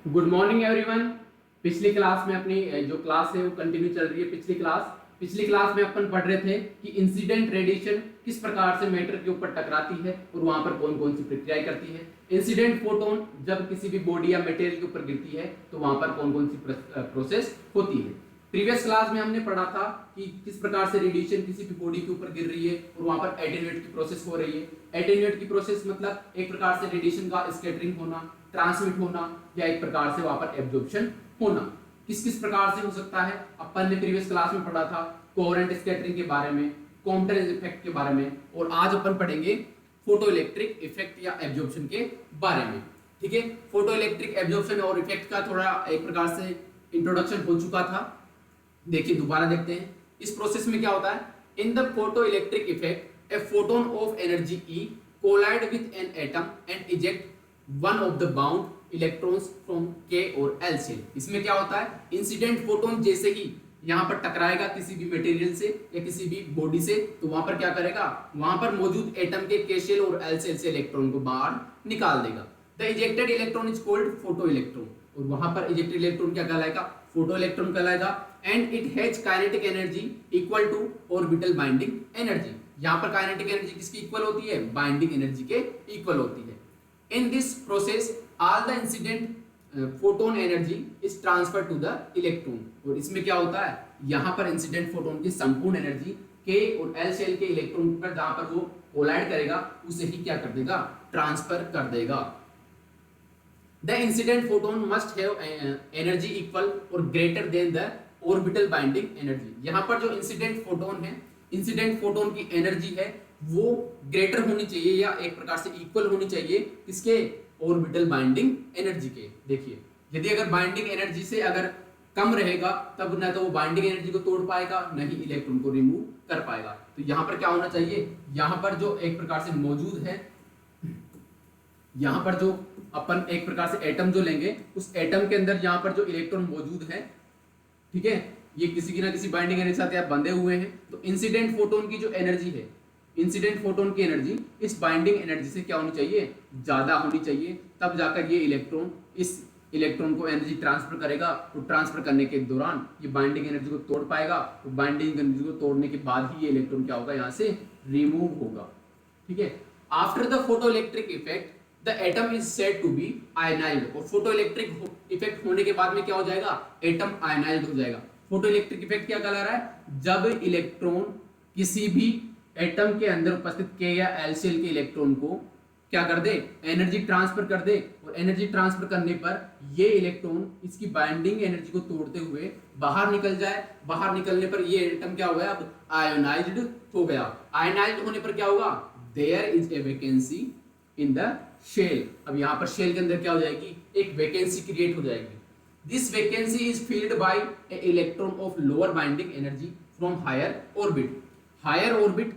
Good morning everyone. पिछली class में अपनी जो क्लास है वो कंटिन्यू चल रही है। पिछली क्लास में अपन पढ़ रहे थे कि इंसिडेंट रेडिएशन किस प्रकार से मैटर के ऊपर टकराती है और वहां पर कौन कौन सी प्रक्रियाएं करती है। इंसिडेंट फोटोन जब किसी भी बॉडी या मटेरियल के ऊपर गिरती है तो वहां पर कौन कौन सी प्रोसेस होती है। प्रीवियस क्लास में हमने पढ़ा था कि किस प्रकार से रेडिएशन किसी भी बॉडी के ऊपर गिर रही है और वहां पर एटेन्यूएट की प्रोसेस हो रही है। एटेन्यूएट की प्रोसेस मतलब एक प्रकार से रेडिएशन का स्कैटरिंग होना, ट्रांसमिट होना या एक प्रकार से वहां पर एब्जॉर्प्शन होना। किस किस प्रकार से हो सकता है अपन ने प्रीवियस क्लास में पढ़ा था। कोहेरेंट स्कैटरिंग के बारे में, कॉम्पटन इफेक्ट के बारे में, और आज अपन पढ़ेंगे फोटो इलेक्ट्रिक इफेक्ट या एब्जॉर्प्शन के बारे में। ठीक है, फोटो इलेक्ट्रिक एब्जॉर्प्शन और इफेक्ट का थोड़ा एक प्रकार से इंट्रोडक्शन हो चुका था। देखिए दोबारा देखते हैं इस प्रोसेस में क्या होता है। In the photo electric effect a photon of energy E collide with an atom and eject one of the bound electrons from K और L शेल। इसमें क्या होता है, इंसिडेंट फोटोन जैसे ही यहां पर टकराएगा किसी भी मटेरियल से या किसी भी बॉडी से तो वहां पर क्या करेगा, वहां पर मौजूद एटम के K शेल और L शेल से इलेक्ट्रॉन को बाहर निकाल देगा। The ejected electron is called photo electron, और वहां पर इजेक्टेड इलेक्ट्रॉन क्या कहलाएगा, फोटो इलेक्ट्रॉन कहलाएगा। And it has kinetic energy equal to orbital binding energy. यहां पर काइनेटिक एनर्जी किसकी इक्वल होती है, बाइंडिंग एनर्जी के इक्वल होती है। In this process all the incident photon energy is transfer to the electron. और इसमें क्या होता है, यहां पर इंसिडेंट फोटोन की संपूर्ण एनर्जी K और L शेल के इलेक्ट्रॉन पर जहां पर वो कोलाइड करेगा उसे ही क्या कर देगा, ट्रांसफर कर देगा। The incident photon must have energy equal or greater than the orbital binding energy। यहाँ पर जो इंसिडेंट फोटोन है, इंसिडेंट फोटोन की एनर्जी है वो ग्रेटर होनी चाहिए या एक प्रकार से इक्वल होनी चाहिए किसके, ऑर्बिटल बाइंडिंग एनर्जी के। देखिए यदि अगर बाइंडिंग एनर्जी से अगर कम रहेगा तब ना तो वो बाइंडिंग एनर्जी को तोड़ पाएगा न ही इलेक्ट्रॉन को रिमूव कर पाएगा। तो यहाँ पर क्या होना चाहिए, यहाँ पर जो एक प्रकार से मौजूद है, यहाँ पर जो अपन एक प्रकार से एटम जो लेंगे उस एटम के अंदर यहाँ पर जो इलेक्ट्रॉन मौजूद है, ठीक है, ये किसी की ना किसी बाइंडिंग एनर्जी साथ यहाँ बंधे हुए हैं। तो इंसिडेंट फोटोन की जो एनर्जी है, इंसिडेंट फोटोन की एनर्जी इस बाइंडिंग एनर्जी से क्या होनी चाहिए, ज्यादा होनी चाहिए। तब जाकर ये इलेक्ट्रॉन इस इलेक्ट्रॉन को एनर्जी ट्रांसफर करेगा। तो ट्रांसफर करने के दौरान ये बाइंडिंग एनर्जी को तोड़ पाएगा। तो बाइंडिंग एनर्जी को तोड़ने के बाद ही ये इलेक्ट्रॉन क्या होगा, यहाँ से रिमूव होगा। ठीक है, after the photo electric effect the atom is said to be ionized. और फोटो इलेक्ट्रिक इफेक्ट होने के बाद में क्या हो जाएगा, एटम आयनाइज्ड हो जाएगा। फोटो इलेक्ट्रिक इफेक्ट क्या कहला रहा है, जब इलेक्ट्रॉन किसी भी एटम के अंदर उपस्थित K या L शेल के इलेक्ट्रॉन को क्या कर दे, एनर्जी ट्रांसफर कर दे। और एनर्जी ट्रांसफर करने पर ये इलेक्ट्रॉन इसकी बाइंडिंग एनर्जी को तोड़ते हुए बाहर निकल जाए। बाहर निकलने पर ये एटम क्या हो गया, अब आयोनाइज्ड हो गया। आयोनाइज्ड होने पर क्या होगा, there is a vacancy in the shell. अब यहाँ पर शेल के अंदर क्या हो जाएगी, एक वैकेंसी क्रिएट हो जाएगी। This vacancy is filled by a electron of lower binding energy from higher orbit. Higher orbit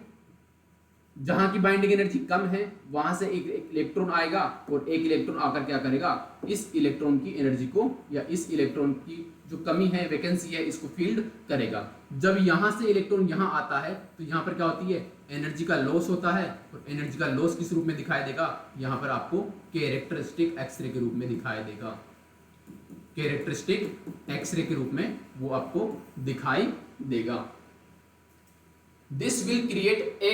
जहां की बाइंडिंग एनर्जी कम है वहां से एक इलेक्ट्रॉन आएगा और एक इलेक्ट्रॉन आकर क्या करेगा, इस इलेक्ट्रॉन की एनर्जी को या इस इलेक्ट्रॉन की जो कमी है, वैकेंसी है, इसको फील्ड करेगा। जब यहां से इलेक्ट्रॉन यहां आता है तो यहां पर क्या होती है, एनर्जी का लॉस होता है। और एनर्जी का लॉस किस रूप में दिखाई देगा, यहां पर आपको कैरेक्टरिस्टिक एक्सरे के रूप में दिखाई देगा। कैरेक्टरिस्टिक एक्सरे के रूप में वो आपको दिखाई देगा। This will create a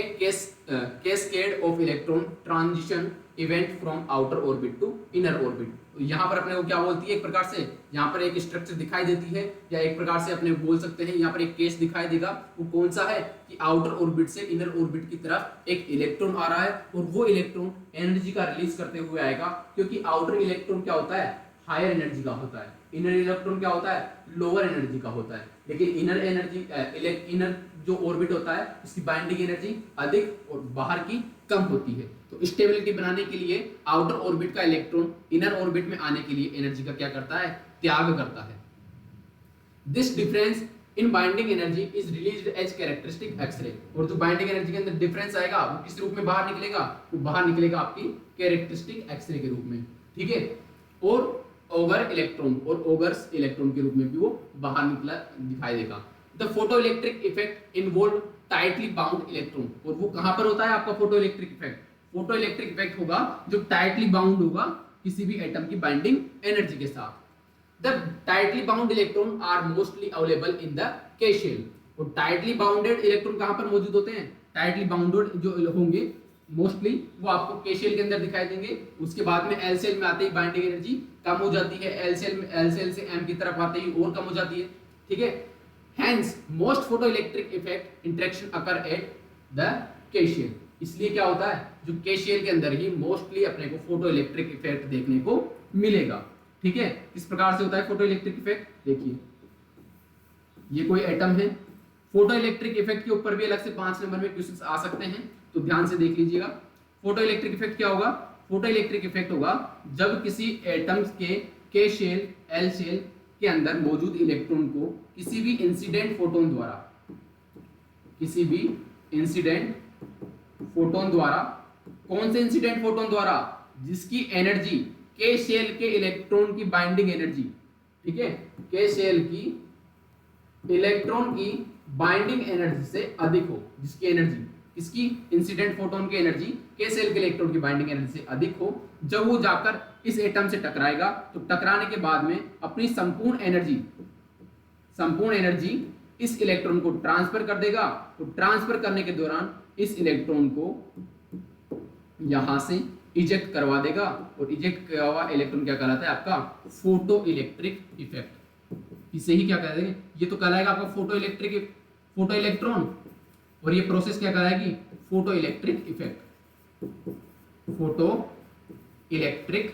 cascade of electron transition event from outer orbit to inner orbit। यहाँ पर अपने को क्या बोलती है, एक प्रकार से यहाँ पर एक स्ट्रक्चर दिखाई देती है या एक प्रकार से अपने बोल सकते हैं यहाँ पर एक केस दिखाई देगा। वो कौन सा है कि आउटर ऑर्बिट से इनर ऑर्बिट की तरफ एक इलेक्ट्रॉन आ रहा है और वो इलेक्ट्रॉन एनर्जी का रिलीज करते हुए आएगा। क्योंकि आउटर इलेक्ट्रॉन क्या होता है, हायर एनर्जी का होता है। इनर इलेक्ट्रॉन क्या होता है, लोअर एनर्जी का होता है। लेकिन इनर एनर्जी इनर जो ऑर्बिट होता है उसकी बाइंडिंग एनर्जी अधिक और बाहर की कम होती है। तो स्टेबिलिटी बनाने के लिए आउटर ऑर्बिट का इलेक्ट्रॉन इनर ऑर्बिट में आने के लिए एनर्जी का क्या करता है, त्याग करता है। This difference in binding energy is released as characteristic X ray. और जो बाइंडिंग एनर्जी के अंदर डिफरेंस आएगा वो किस रूप में बाहर निकलेगा, वो बाहर निकलेगा आपकी कैरेक्टरिस्टिक एक्सरे के रूप में। ठीक है, और ओगर इलेक्ट्रॉन और ओगर्स इलेक्ट्रॉन के रूप में भी वो बाहर निकला दिखाई देगा। The photo electric effect involve tightly bound electron. और वो कहां पर होता है आपका photo electric effect, photo electric effect होगा जो टाइटली बाउंड होगा किसी भी एटम की बाइंडिंग एनर्जी के साथ। The tightly bound electron are mostly available in the K shell. और टाइटली बाउंडेड इलेक्ट्रॉन कहां पर मौजूद होते हैं? टाइटली बाउंडेड जो होंगे मोस्टली वो आपको के शेल के अंदर दिखाई देंगे। उसके बाद में एल शेल में आते ही बाइंडिंग एनर्जी कम हो जाती है, एल शेल से एम की तरफ आते ही और कम हो जाती है, ठीक है। Hence most photoelectric effect interaction occur at the K shell. इसलिए क्या होता है, जो के शेल के अंदर ही मोस्टली अपने को फोटो इलेक्ट्रिक इफेक्ट देखने को मिलेगा, ठीक है। इस प्रकार से होता है फोटो इलेक्ट्रिक इफेक्ट। देखिए ये कोई एटम है, फोटो इलेक्ट्रिक इफेक्ट के ऊपर भी अलग से 5 नंबर में क्वेश्चंस आ सकते हैं, तो ध्यान से देख लीजिएगा। फोटो इलेक्ट्रिक इफेक्ट क्या होगा? फोटो इलेक्ट्रिक इफेक्ट होगा जब किसी एटम्स के शेल एल शेल के अंदर मौजूद इलेक्ट्रॉन को किसी भी इंसिडेंट फोटोन द्वारा, किसी भी इंसिडेंट फोटोन द्वारा, कौन से इंसिडेंट फोटोन द्वारा? जिसकी एनर्जी के शेल के इलेक्ट्रॉन की बाइंडिंग एनर्जी, ठीक है, के शेल की इलेक्ट्रॉन की बाइंडिंग एनर्जी से अधिक हो, जिसकी एनर्जी, इसकी इंसिडेंट फोटोन की एनर्जी के शेल के इलेक्ट्रॉन की बाइंडिंग एनर्जी से अधिक हो, जब वो जाकर इस एटम से टकराएगा तो टकराने के बाद में अपनी संपूर्ण एनर्जी इस इलेक्ट्रॉन को ट्रांसफर कर देगा। तो ट्रांसफर करने के दौरान इस इलेक्ट्रॉन को यहां से इजेक्ट करवा देगा, और इजेक्ट किया हुआ इलेक्ट्रॉन क्या कहलाता है? आपका फोटो इलेक्ट्रिक इफेक्ट। इसे ही क्या कहते हैं? ये तो कहलाएगा आपका फोटो इलेक्ट्रॉन, और ये प्रोसेस क्या कहलाएगी? Photo electric effect. Photo electric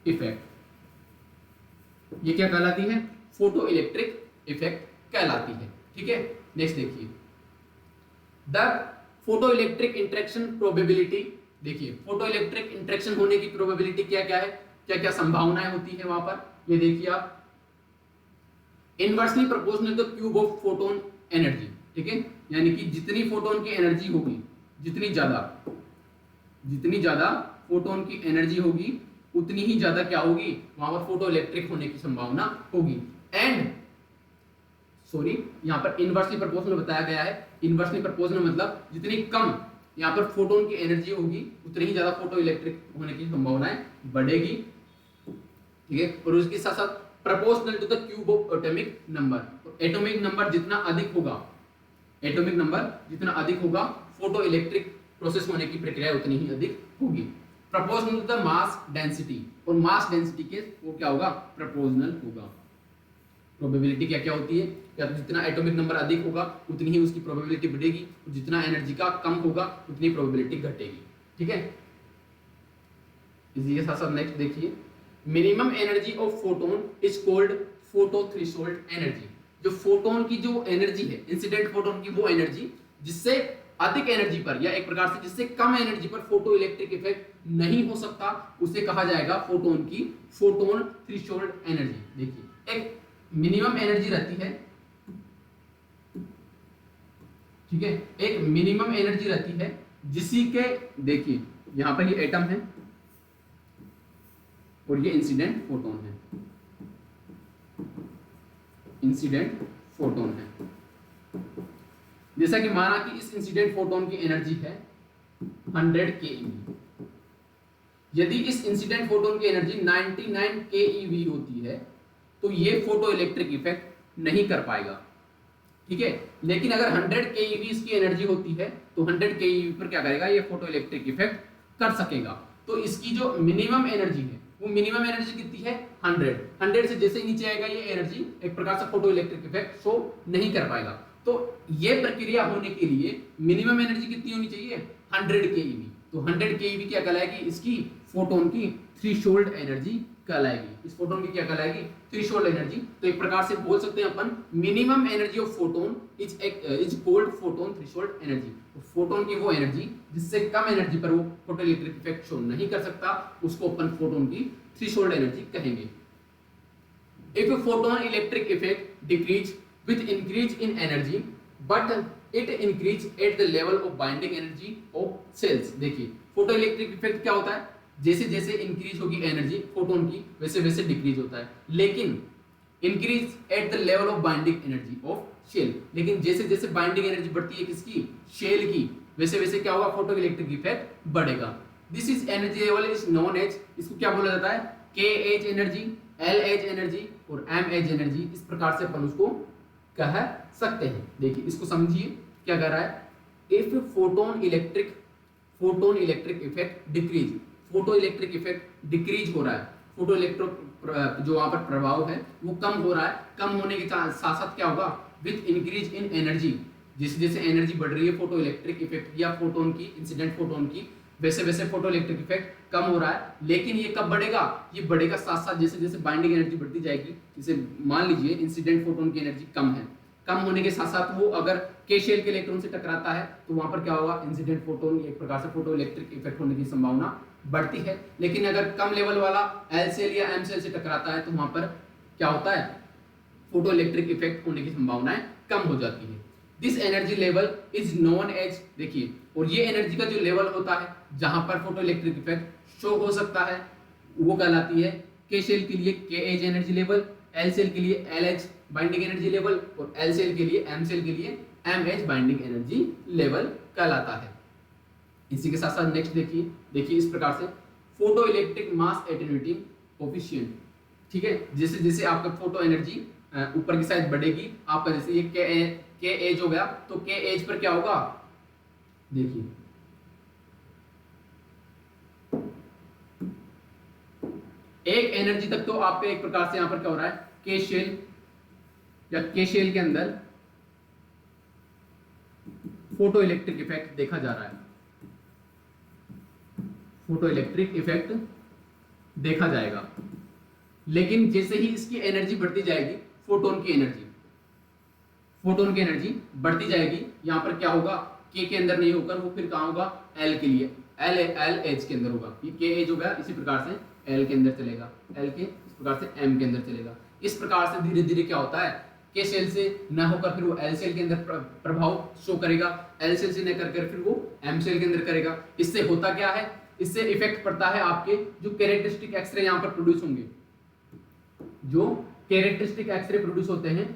effect ये क्या कहलाती है? फोटो इलेक्ट्रिक इफेक्ट कहलाती है, ठीक है। नेक्स्ट देखिए, the photo electric interaction probability. देखिए फोटो इलेक्ट्रिक इंटरेक्शन होने की प्रोबेबिलिटी क्या क्या है, क्या क्या संभावनाएं होती है वहां पर, ये देखिए आप। Inversely proportional two cube of photon energy, ठीक है, यानी कि जितनी फोटोन की एनर्जी होगी, जितनी ज्यादा फोटोन की एनर्जी होगी उतनी ही ज्यादा क्या होगी? वहां पर फोटो इलेक्ट्रिक होने की संभावना होगी। एंड सॉरी, यहाँ पर इनवर्सली प्रोपोर्शनल बताया गया है। इनवर्सली प्रोपोर्शनल मतलब जितनी कम यहाँ पर फोटोन की एनर्जी होगी उतनी ही ज्यादा फोटो इलेक्ट्रिक होने की संभावनाएं बढ़ेगी, ठीक है। और उसके साथ साथ proportional to the cube of atomic number. Atomic number जितना अधिक होगा, फोटो इलेक्ट्रिक प्रोसेस होने की प्रक्रिया उतनी ही अधिक होगी। Proportional to the mass density, और मास डेंसिटी के वो क्या होगा? प्रोपोर्शनल होगा। प्रोबेबिलिटी क्या क्या होती है? क्या तो जितना एटॉमिक नंबर अधिक होगा उतनी ही उसकी प्रोबेबिलिटी बढ़ेगी, और जितना एनर्जी का कम होगा उतनी प्रोबेबिलिटी घटेगी, ठीक है। इसी के साथ साथ नेक्स्ट देखिए, minimum energy of photon is called photo threshold energy. जो फोटोन की जो एनर्जी है, इंसिडेंट फोटोन की वो एनर्जी जिससे अधिक एनर्जी पर या एक प्रकार से जिससे कम एनर्जी पर फोटो इलेक्ट्रिक इफेक्ट नहीं हो सकता, उसे कहा जाएगा फोटोन की फोटोन थ्रेशोल्ड एनर्जी। देखिए एक मिनिमम एनर्जी रहती है, ठीक है, एक मिनिमम एनर्जी रहती है जिसी के, देखिए यहां पर ये एटम है और ये इंसिडेंट फोटोन है, इंसिडेंट फोटोन है। जैसा कि माना कि इस इंसिडेंट फोटोन की एनर्जी है 100 keV। यदि इस इंसिडेंट फोटोन की एनर्जी 99 keV होती है तो ये फोटो इलेक्ट्रिक इफेक्ट नहीं कर पाएगा, ठीक है। लेकिन अगर 100 keV इसकी एनर्जी होती है तो 100 keV पर क्या करेगा? ये फोटो इलेक्ट्रिक इफेक्ट कर सकेगा। तो इसकी जो मिनिमम एनर्जी है, वो मिनिमम एनर्जी कितनी है? 100 से जैसे ही नीचे आएगा ये एनर्जी एक प्रकार से फोटो इलेक्ट्रिक इफेक्ट शो नहीं कर पाएगा। तो ये प्रक्रिया होने के लिए मिनिमम एनर्जी कितनी होनी चाहिए? 100 keV। तो 100 keV क्या कहलाएगी? इसकी फोटोन की थ्रेशोल्ड एनर्जी कहलाएगी। इस फोटोन की क्या कहलाएगी? Threshold energy. तो एक प्रकार से बोल सकते हैं अपन minimum energy of photon is called photon threshold energy. तो फोटोन की वो एनर्जी जिससे कम एनर्जी पर वो फोटो इलेक्ट्रिक इफेक्ट शो नहीं कर सकता, उसको अपन फोटोन की थ्रेशोल्ड एनर्जी कहेंगे। If photon electric effect decrease with increase in energy but it increase at the level of binding energy of cells। देखिए फोटो इलेक्ट्रिक इफेक्ट क्या होता है? जैसे जैसे इंक्रीज होगी एनर्जी फोटोन की वैसे वैसे डिक्रीज होता है, लेकिन increase at the level of binding energy of shell. लेकिन जैसे जैसे बाइंडिंग एनर्जी बढ़ती है किसकी? शेल की, वैसे वैसे क्या होगा? फोटो इलेक्ट्रिक इफेक्ट बढ़ेगा। This is energy level is known as, इसको क्या बोला जाता है? K edge energy, L edge energy और M एज एनर्जी, इस प्रकार से अपन उसको कह सकते हैं। देखिए इसको समझिए क्या कह रहा है, if photon electric effect decrease, photo electric effect decrease हो रहा है, फोटो इलेक्ट्रो जो वहां पर प्रभाव है वो कम हो रहा है, कम होने के साथ साथ क्या होगा, विथ इंक्रीज इन एनर्जी, जैसे जैसे एनर्जी बढ़ रही है फोटो इलेक्ट्रिक इफेक्ट या फोटोन की, इंसिडेंट फोटोन की, वैसे वैसे फोटो इलेक्ट्रिक इफेक्ट कम हो रहा है। लेकिन ये कब बढ़ेगा, ये बढ़ेगा साथ साथ जैसे जैसे बाइंडिंग एनर्जी बढ़ती जाएगी। जैसे मान लीजिए इंसिडेंट फोटोन की एनर्जी कम है, कम होने के साथ साथ वो अगर के शेल के इलेक्ट्रॉन से टकराता है तो वहां पर क्या होगा, इंसिडेंट फोटोन, एक प्रकार से फोटो इलेक्ट्रिक इफेक्ट होने की संभावना बढ़ती है। लेकिन अगर कम लेवल वाला एल सेल या एम सेल से टकराता है तो वहां पर क्या होता है, फोटो इलेक्ट्रिक इफेक्ट होने की संभावनाएं कम हो जाती है। This energy level is known as, देखिए, और ये एनर्जी का जो लेवल होता है जहां पर फोटो इलेक्ट्रिक इफेक्ट शो हो सकता है वो कहलाती है के शेल के लिए K edge energy level, L shell के लिए L edge binding energy level और एल सेल के लिए एम सेल के लिए M edge binding energy level कहलाता है। इसी के साथ साथ नेक्स्ट देखिए इस प्रकार से फोटो इलेक्ट्रिक मास एटेन्यूएटिंग कोफिशिएंट, ठीक है, जैसे जैसे आपका फोटो एनर्जी ऊपर की साइड बढ़ेगी, आपका जैसे ये के एज हो गया तो के एज पर क्या होगा, देखिए एक एनर्जी तक तो आपके एक प्रकार से यहां पर क्या हो रहा है, के शेल या के शेल के अंदर फोटो इलेक्ट्रिक इफेक्ट देखा जा रहा है, फोटो इलेक्ट्रिक इफेक्ट देखा जाएगा। लेकिन जैसे ही इसकी एनर्जी बढ़ती जाएगी, फोटोन की एनर्जी बढ़ती जाएगी, यहां पर क्या होगा, के अंदर नहीं होकर वो फिर कहां होगा, एल के लिए, एल एच के अंदर होगा, ये के एज हो गया, इसी प्रकार से एल के अंदर चलेगा, एल के इस प्रकार से एम के अंदर चलेगा। इस प्रकार से धीरे धीरे क्या होता है, के सेल से न होकर फिर वो एल सेल के अंदर प्रभाव शो करेगा, एल सेल से न कर फिर वो एम सेल के अंदर करेगा। इससे होता क्या है, इससे इफेक्ट पड़ता है आपके जो कैरेक्टरिस्टिक एक्सरे यहां पर प्रोड्यूस होंगे, जो कैरेक्टरिस्टिक एक्सरे प्रोड्यूस होते हैं,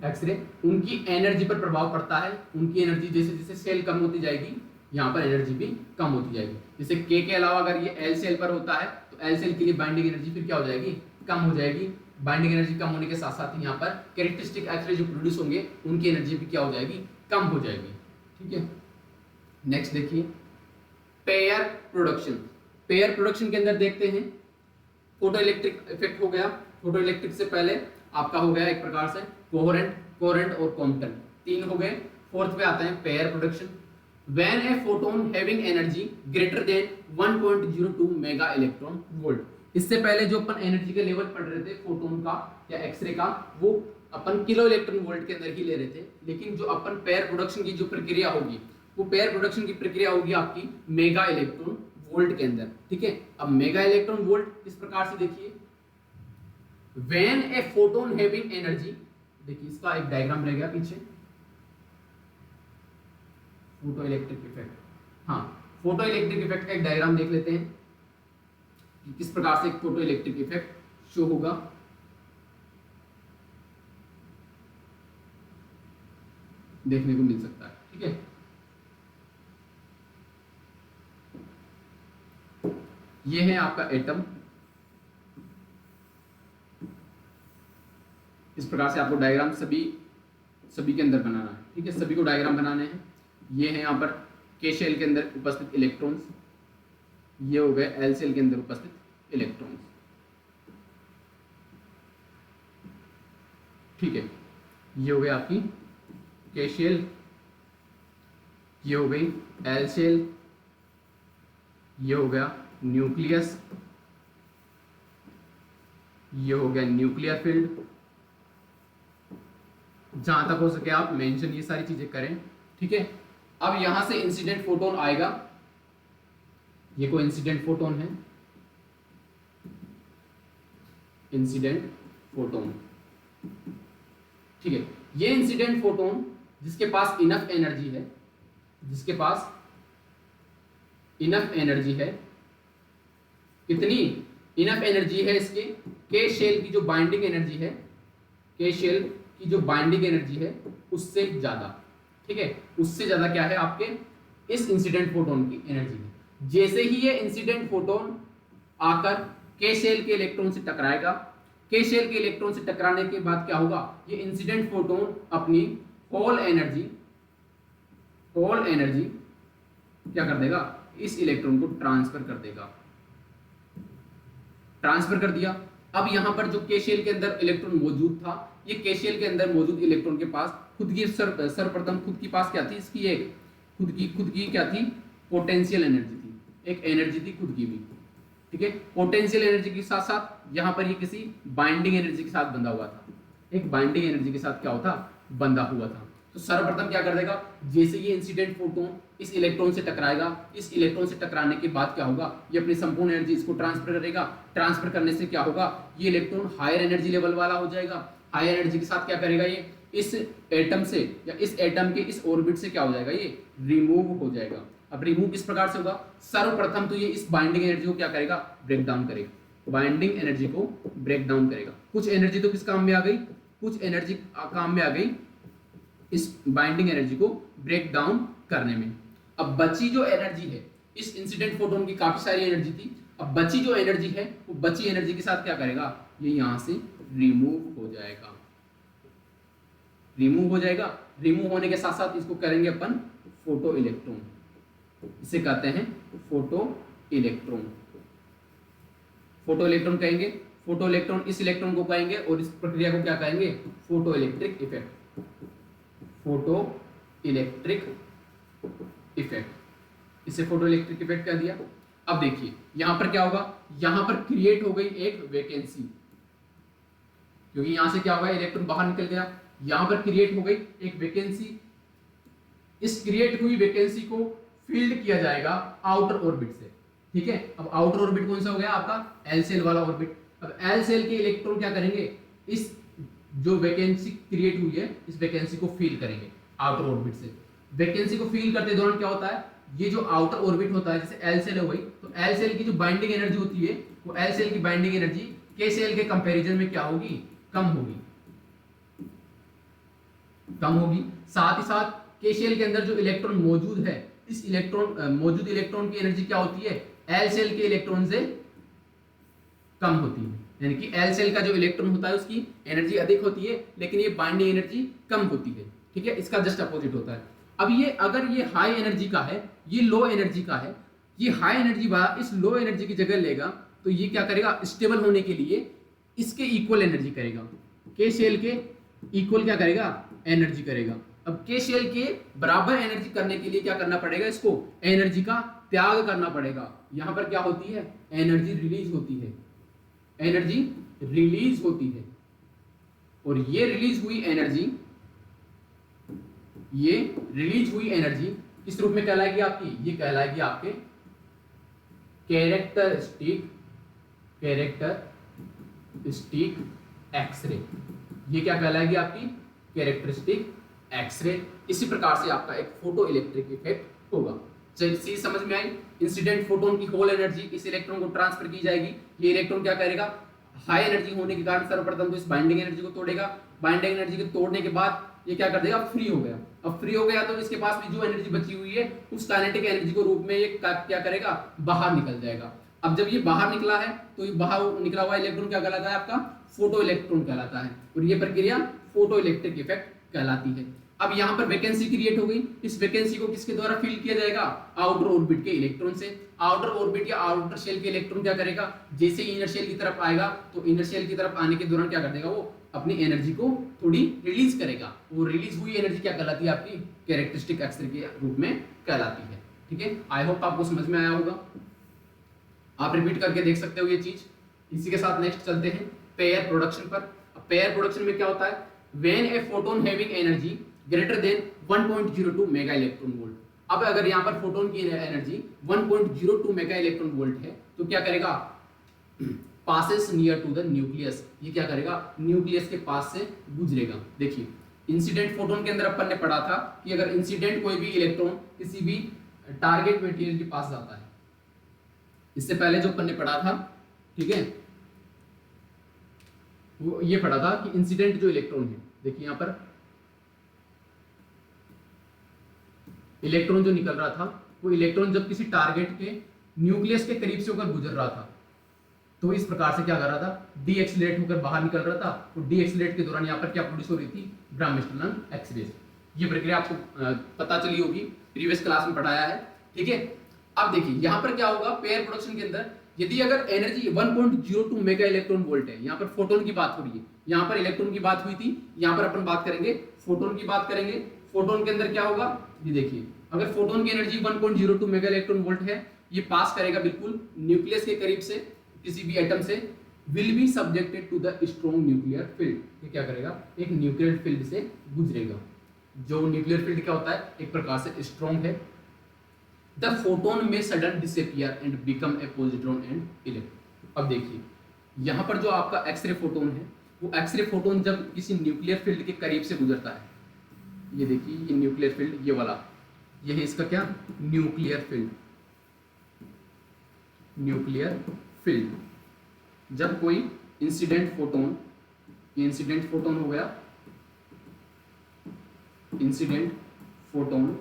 एक्सरे, उनकी एनर्जी पर प्रभाव पड़ता है। उनकी एनर्जी जैसे जैसे सेल कम होती जाएगी, यहाँ पर एनर्जी भी कम होती जाएगी। जैसे के अलावा अगर ये एल सेल पर होता है तो एल सेल के लिए बाइंडिंग एनर्जी फिर क्या हो जाएगी, कम हो जाएगी। बाइंडिंग एनर्जी कम होने के साथ साथ यहाँ पर कैरेक्टरिस्टिक एक्सरे जो प्रोड्यूस होंगे उनकी एनर्जी भी क्या हो जाएगी, कम हो जाएगी। ठीक है, नेक्स्ट देखिए पेयर प्रोडक्शन। पेयर प्रोडक्शन के अंदर देखते हैं फोटो इलेक्ट्रिक इफेक्ट हो गया, फोटो इलेक्ट्रिक से पहले आपका हो गया एक प्रकार से कोहेरेंट और कॉम्पटन, तीन हो गए। फोर्थ पे आते हैं pair production. When a photon having energy greater than 1.02 mega electron volt, इससे पहले जो अपन एनर्जी का लेवल पढ़ रहे थे फोटोन का या एक्सरे का, वो अपन किलो इलेक्ट्रॉन वोल्ट के अंदर ही ले रहे थे। लेकिन जो अपन पेयर प्रोडक्शन की जो प्रक्रिया होगी, वो पेयर प्रोडक्शन की प्रक्रिया होगी आपकी मेगा इलेक्ट्रॉन वोल्ट के अंदर। ठीक है, अब मेगा इलेक्ट्रॉन वोल्ट इस प्रकार से देखिए, when a photon having energy, देखिए इसका एक डायग्राम रह गया पीछे, फोटो इलेक्ट्रिक इफेक्ट। हाँ, फोटो इलेक्ट्रिक इफेक्ट का एक डायग्राम देख लेते हैं कि किस प्रकार से एक फोटो इलेक्ट्रिक इफेक्ट शो होगा। देखने को मिल सकता है। ठीक है, ये है आपका एटम, इस प्रकार से आपको डायग्राम सभी के अंदर बनाना है। ठीक है, सभी को डायग्राम बनाने हैं। ये है यहाँ पर के शेल के अंदर उपस्थित इलेक्ट्रॉन्स, ये हो गए एल सेल के अंदर उपस्थित इलेक्ट्रॉन्स। ठीक है, ये हो गई आपकी के शेल, ये हो गई एल सेल, ये हो गया न्यूक्लियस, ये हो गया न्यूक्लियर फील्ड। जहां तक हो सके आप मेंशन ये सारी चीजें करें। ठीक है, अब यहां से इंसिडेंट फोटोन आएगा, ये कोई इंसिडेंट फोटोन है, इंसिडेंट फोटोन। ठीक है, ये इंसिडेंट फोटोन जिसके पास इनफ एनर्जी है, जिसके पास इनफ एनर्जी है, कितनी इनफ एनर्जी है इसके, के शेल की जो बाइंडिंग एनर्जी है, के शेल की जो बाइंडिंग एनर्जी है उससे ज्यादा। ठीक है, उससे ज्यादा क्या है आपके इस इंसिडेंट फोटोन की एनर्जी है। जैसे ही ये इंसिडेंट फोटोन आकर के शेल के इलेक्ट्रॉन से टकराएगा। के शेल के इलेक्ट्रॉन से टकराने के बाद क्या होगा, ये इंसिडेंट फोटोन अपनी होल एनर्जी क्या कर देगा, इस इलेक्ट्रॉन को ट्रांसफर कर देगा। ट्रांसफर कर दिया। अब यहां पर जो के शेल के अंदर इलेक्ट्रॉन मौजूद था, ये के शेल के अंदर मौजूद इलेक्ट्रॉन के पास खुद की सर्वप्रथम खुद की पास क्या थी, इसकी एक खुद की क्या थी, पोटेंशियल एनर्जी थी, एक एनर्जी थी खुद की भी। ठीक है, पोटेंशियल एनर्जी के साथ साथ यहां पर ये किसी बाइंडिंग एनर्जी के साथ बंधा हुआ था, एक बाइंडिंग एनर्जी के साथ क्या होता, बंधा हुआ था। तो सर्वप्रथम क्या कर देगा, जैसे ये इंसिडेंट फोटोन इस इलेक्ट्रॉन से टकराएगा, इस इलेक्ट्रॉन से टकराने के बाद क्या होगा, ये अपनी संपूर्ण एनर्जी इसको ट्रांसफर करेगा। ट्रांसफर करने से क्या होगा, ये इलेक्ट्रॉन हायर एनर्जी लेवल वाला हो जाएगा। हायर एनर्जी के साथ क्या करेगा, ये इस एटम से या इस एटम के इस ऑर्बिट से क्या हो जाएगा, ये रिमूव हो जाएगा। अब रिमूव किस प्रकार से होगा, सर्वप्रथम तो ये इस बाइंडिंग एनर्जी को क्या करेगा, ब्रेक डाउन करेगा। बाइंडिंग एनर्जी को ब्रेक डाउन करेगा। कुछ एनर्जी तो किस काम में आ गई, कुछ एनर्जी काम में आ गई इस बाइंडिंग एनर्जी को ब्रेक डाउन करने में। अब बची जो एनर्जी है, इस इंसिडेंट फोटोन की काफी सारी एनर्जी थी, अब बची जो एनर्जी है वो बची एनर्जी के साथ क्या करेगा, ये यहां से रिमूव हो जाएगा। रिमूव हो जाएगा। रिमूव होने के साथ साथ इसको करेंगे अपन फोटो इलेक्ट्रॉन, इसे कहते हैं फोटो इलेक्ट्रॉन। फोटो इलेक्ट्रॉन कहेंगे, फोटो इलेक्ट्रॉन इस इलेक्ट्रॉन को कहेंगे और इस प्रक्रिया को क्या कहेंगे, photo electric effect. Photo electric effect, इसे फोटो इलेक्ट्रिक इफेक्ट कह दिया। अब देखिए यहां पर क्या होगा, यहां पर क्रिएट हो गई एक वैकेंसी, क्योंकि यहां से क्या होगा, इलेक्ट्रॉन बाहर निकल गया, यहां पर क्रिएट हो गई एक वैकेंसी। इस क्रिएट हुई वैकेंसी को फील्ड किया जाएगा आउटर ऑर्बिट से। ठीक है, अब आउटर ऑर्बिट कौन सा हो गया आपका, एल सेल वाला ऑर्बिट। अब एल सेल के इलेक्ट्रॉन क्या करेंगे, इस जो वैकेंसी क्रिएट हुई है इस वैकेंसी को फील करेंगे आउटर ऑर्बिट से। वैकेंसी को फील करते दौरान क्या होता है, ये जो आउटर ऑर्बिट होता है, जैसे एल सेल हो गई, तो एल सेल की जो बाइंडिंग एनर्जी होती है वो एल सेल की बाइंडिंग एनर्जी के सेल के कंपैरिजन में क्या होगी, कम होगी, कम होगी। साथ ही साथ के सेल के अंदर जो इलेक्ट्रॉन मौजूद है, इस मौजूद इलेक्ट्रॉन की एनर्जी क्या होती है, एल सेल के इलेक्ट्रॉन से कम होती है। यानी कि एल सेल का जो इलेक्ट्रॉन होता है उसकी एनर्जी अधिक होती है, लेकिन ये बाइंडिंग एनर्जी कम होती है। ठीक है, इसका जस्ट अपोजिट होता है। अब ये अगर ये हाई एनर्जी का है, ये लो एनर्जी का है, ये हाई एनर्जी वाला इस लो एनर्जी की जगह लेगा, तो ये क्या करेगा, स्टेबल होने के लिए इसके इक्वल एनर्जी करेगा, के सेल के इक्वल क्या करेगा, एनर्जी करेगा। अब के शेल के बराबर एनर्जी करने के लिए क्या करना पड़ेगा, इसको एनर्जी का त्याग करना पड़ेगा। यहां पर क्या होती है, एनर्जी रिलीज होती है, एनर्जी रिलीज होती है। और ये रिलीज हुई एनर्जी किस रूप में कहलाएगी आपकी, ये कहलाएगी आपके कैरेक्टरिस्टिक एक्सरे। ये क्या कहलाएगी आपकी, कैरेक्टरिस्टिक एक्सरे। इसी प्रकार से आपका एक फोटो इलेक्ट्रिक इफेक्ट होगा। चीज समझ में आई, इंसिडेंट फोटोन की होल एनर्जी इस इलेक्ट्रॉन को ट्रांसफर की जाएगी। ये इलेक्ट्रॉन क्या करेगा, हाई एनर्जी होने के कारण सर्वप्रथम तो इस बाइंडिंग एनर्जी को तोड़ेगा। बाइंडिंग एनर्जी को तोड़ने के बाद ये क्या कर देगा, फ्री हो गया। अब फ्री हो गया तो इसके पास भी जो एनर्जी बची हुई है उस काइनेटिक एनर्जी को रूप में ये क्या करेगा, बाहर निकल जाएगा। अब जब ये बाहर निकला है तो ये बाहर निकला हुआ इलेक्ट्रॉन क्या कहलाता है, आपका फोटो इलेक्ट्रॉन कहलाता है। और ये प्रक्रिया फोटो इलेक्ट्रिक इफेक्ट कहलाती है। अब यहाँ पर वैकेंसी क्रिएट हो गई, इस वैकेंसी को किसके द्वारा फिल किया जाएगा, आउटर ऑर्बिट के इलेक्ट्रॉन से। आउटर ऑर्बिट या आउटर शेल के इलेक्ट्रॉन क्या करेगा, जैसे इनर शेल की तरफ आएगा तो इनर शेल की तरफ आने के दौरान क्या कर देगा, वो अपनी एनर्जी को थोड़ी रिलीज करेगा। वो रिलीज हुई एनर्जी क्या कहलाती है, आपकी कैरेक्टरिस्टिक एक्सरे के रूप में कहलाती है। ठीक है, आई होप आपको समझ में आया होगा। आप रिपीट करके देख सकते हो ये चीज। इसी के साथ नेक्स्ट चलते हैं पेयर प्रोडक्शन पर। पेयर प्रोडक्शन में क्या होता है, when a photon having energy greater than 1.02 mega electron volt. अब अगर यहाँ पर फोटोन की एनर्जी 1.02 मेगा इलेक्ट्रॉन वोल्ट है तो क्या करेगा, passes near to the nucleus. ये क्या करेगा, न्यूक्लियस के पास से गुजरेगा। देखिए इंसिडेंट फोटोन के अंदर अपन ने पढ़ा था कि अगर इंसिडेंट कोई भी इलेक्ट्रॉन किसी भी टारगेट मटेरियल के पास जाता है, इससे पहले जो अपन ने पढ़ा था, ठीक है, वो ये पढ़ा था कि इंसिडेंट जो इलेक्ट्रॉन है, देखिए यहाँ पर इलेक्ट्रॉन जो निकल रहा था वो इलेक्ट्रॉन जब किसी टारगेट के न्यूक्लियस के करीब से होकर गुजर रहा था तो इस प्रकार से क्या कर रहा था, डी एक्सीलरेट होकर बाहर निकल रहा था, तो डी एक्सीलरेट के दौरान यहाँ पर क्या प्रोड्यूस हो रही थी, ब्राह्मस्टर्नल एक्स-रेज। ये प्रक्रिया आपको पता चली होगी, प्रीवियस क्लास में पढ़ाया है, ठीक है। अब देखिए यहाँ पर क्या होगा, पेयर प्रोडक्शन के अंदर यदि अगर एनर्जी 1.02 मेगा इलेक्ट्रॉन वोल्ट है, यहाँ पर फोटोन की बात हो रही है, यहाँ पर इलेक्ट्रॉन की बात हुई थी, यहाँ पर अपन बात करेंगे फोटोन की बात करेंगे। फोटोन के अंदर क्या होगा, ये देखिए अगर फोटोन की एनर्जी 1.02 मेगा इलेक्ट्रॉन वोल्ट है, ये पास करेगा बिल्कुल न्यूक्लियस के करीब से किसी भी एटम से, will be subjected to the strong nuclear field. ये क्या करेगा, एक न्यूक्लियर फील्ड से गुजरेगा। जो न्यूक्लियर फील्ड क्या होता है, एक प्रकार से स्ट्रॉन्ग है। द फोटोन में sudden disappear and become a positron and electron. अब देखिए यहाँ पर जो आपका एक्सरे फोटोन है, वो एक्सरे फोटोन जब किसी न्यूक्लियर फील्ड के करीब से गुजरता है, ये देखिए ये न्यूक्लियर फील्ड, ये वाला, ये है इसका क्या, न्यूक्लियर फील्ड। न्यूक्लियर फील्ड जब कोई इंसिडेंट फोटोन, ये इंसिडेंट फोटोन हो गया, इंसिडेंट फोटोन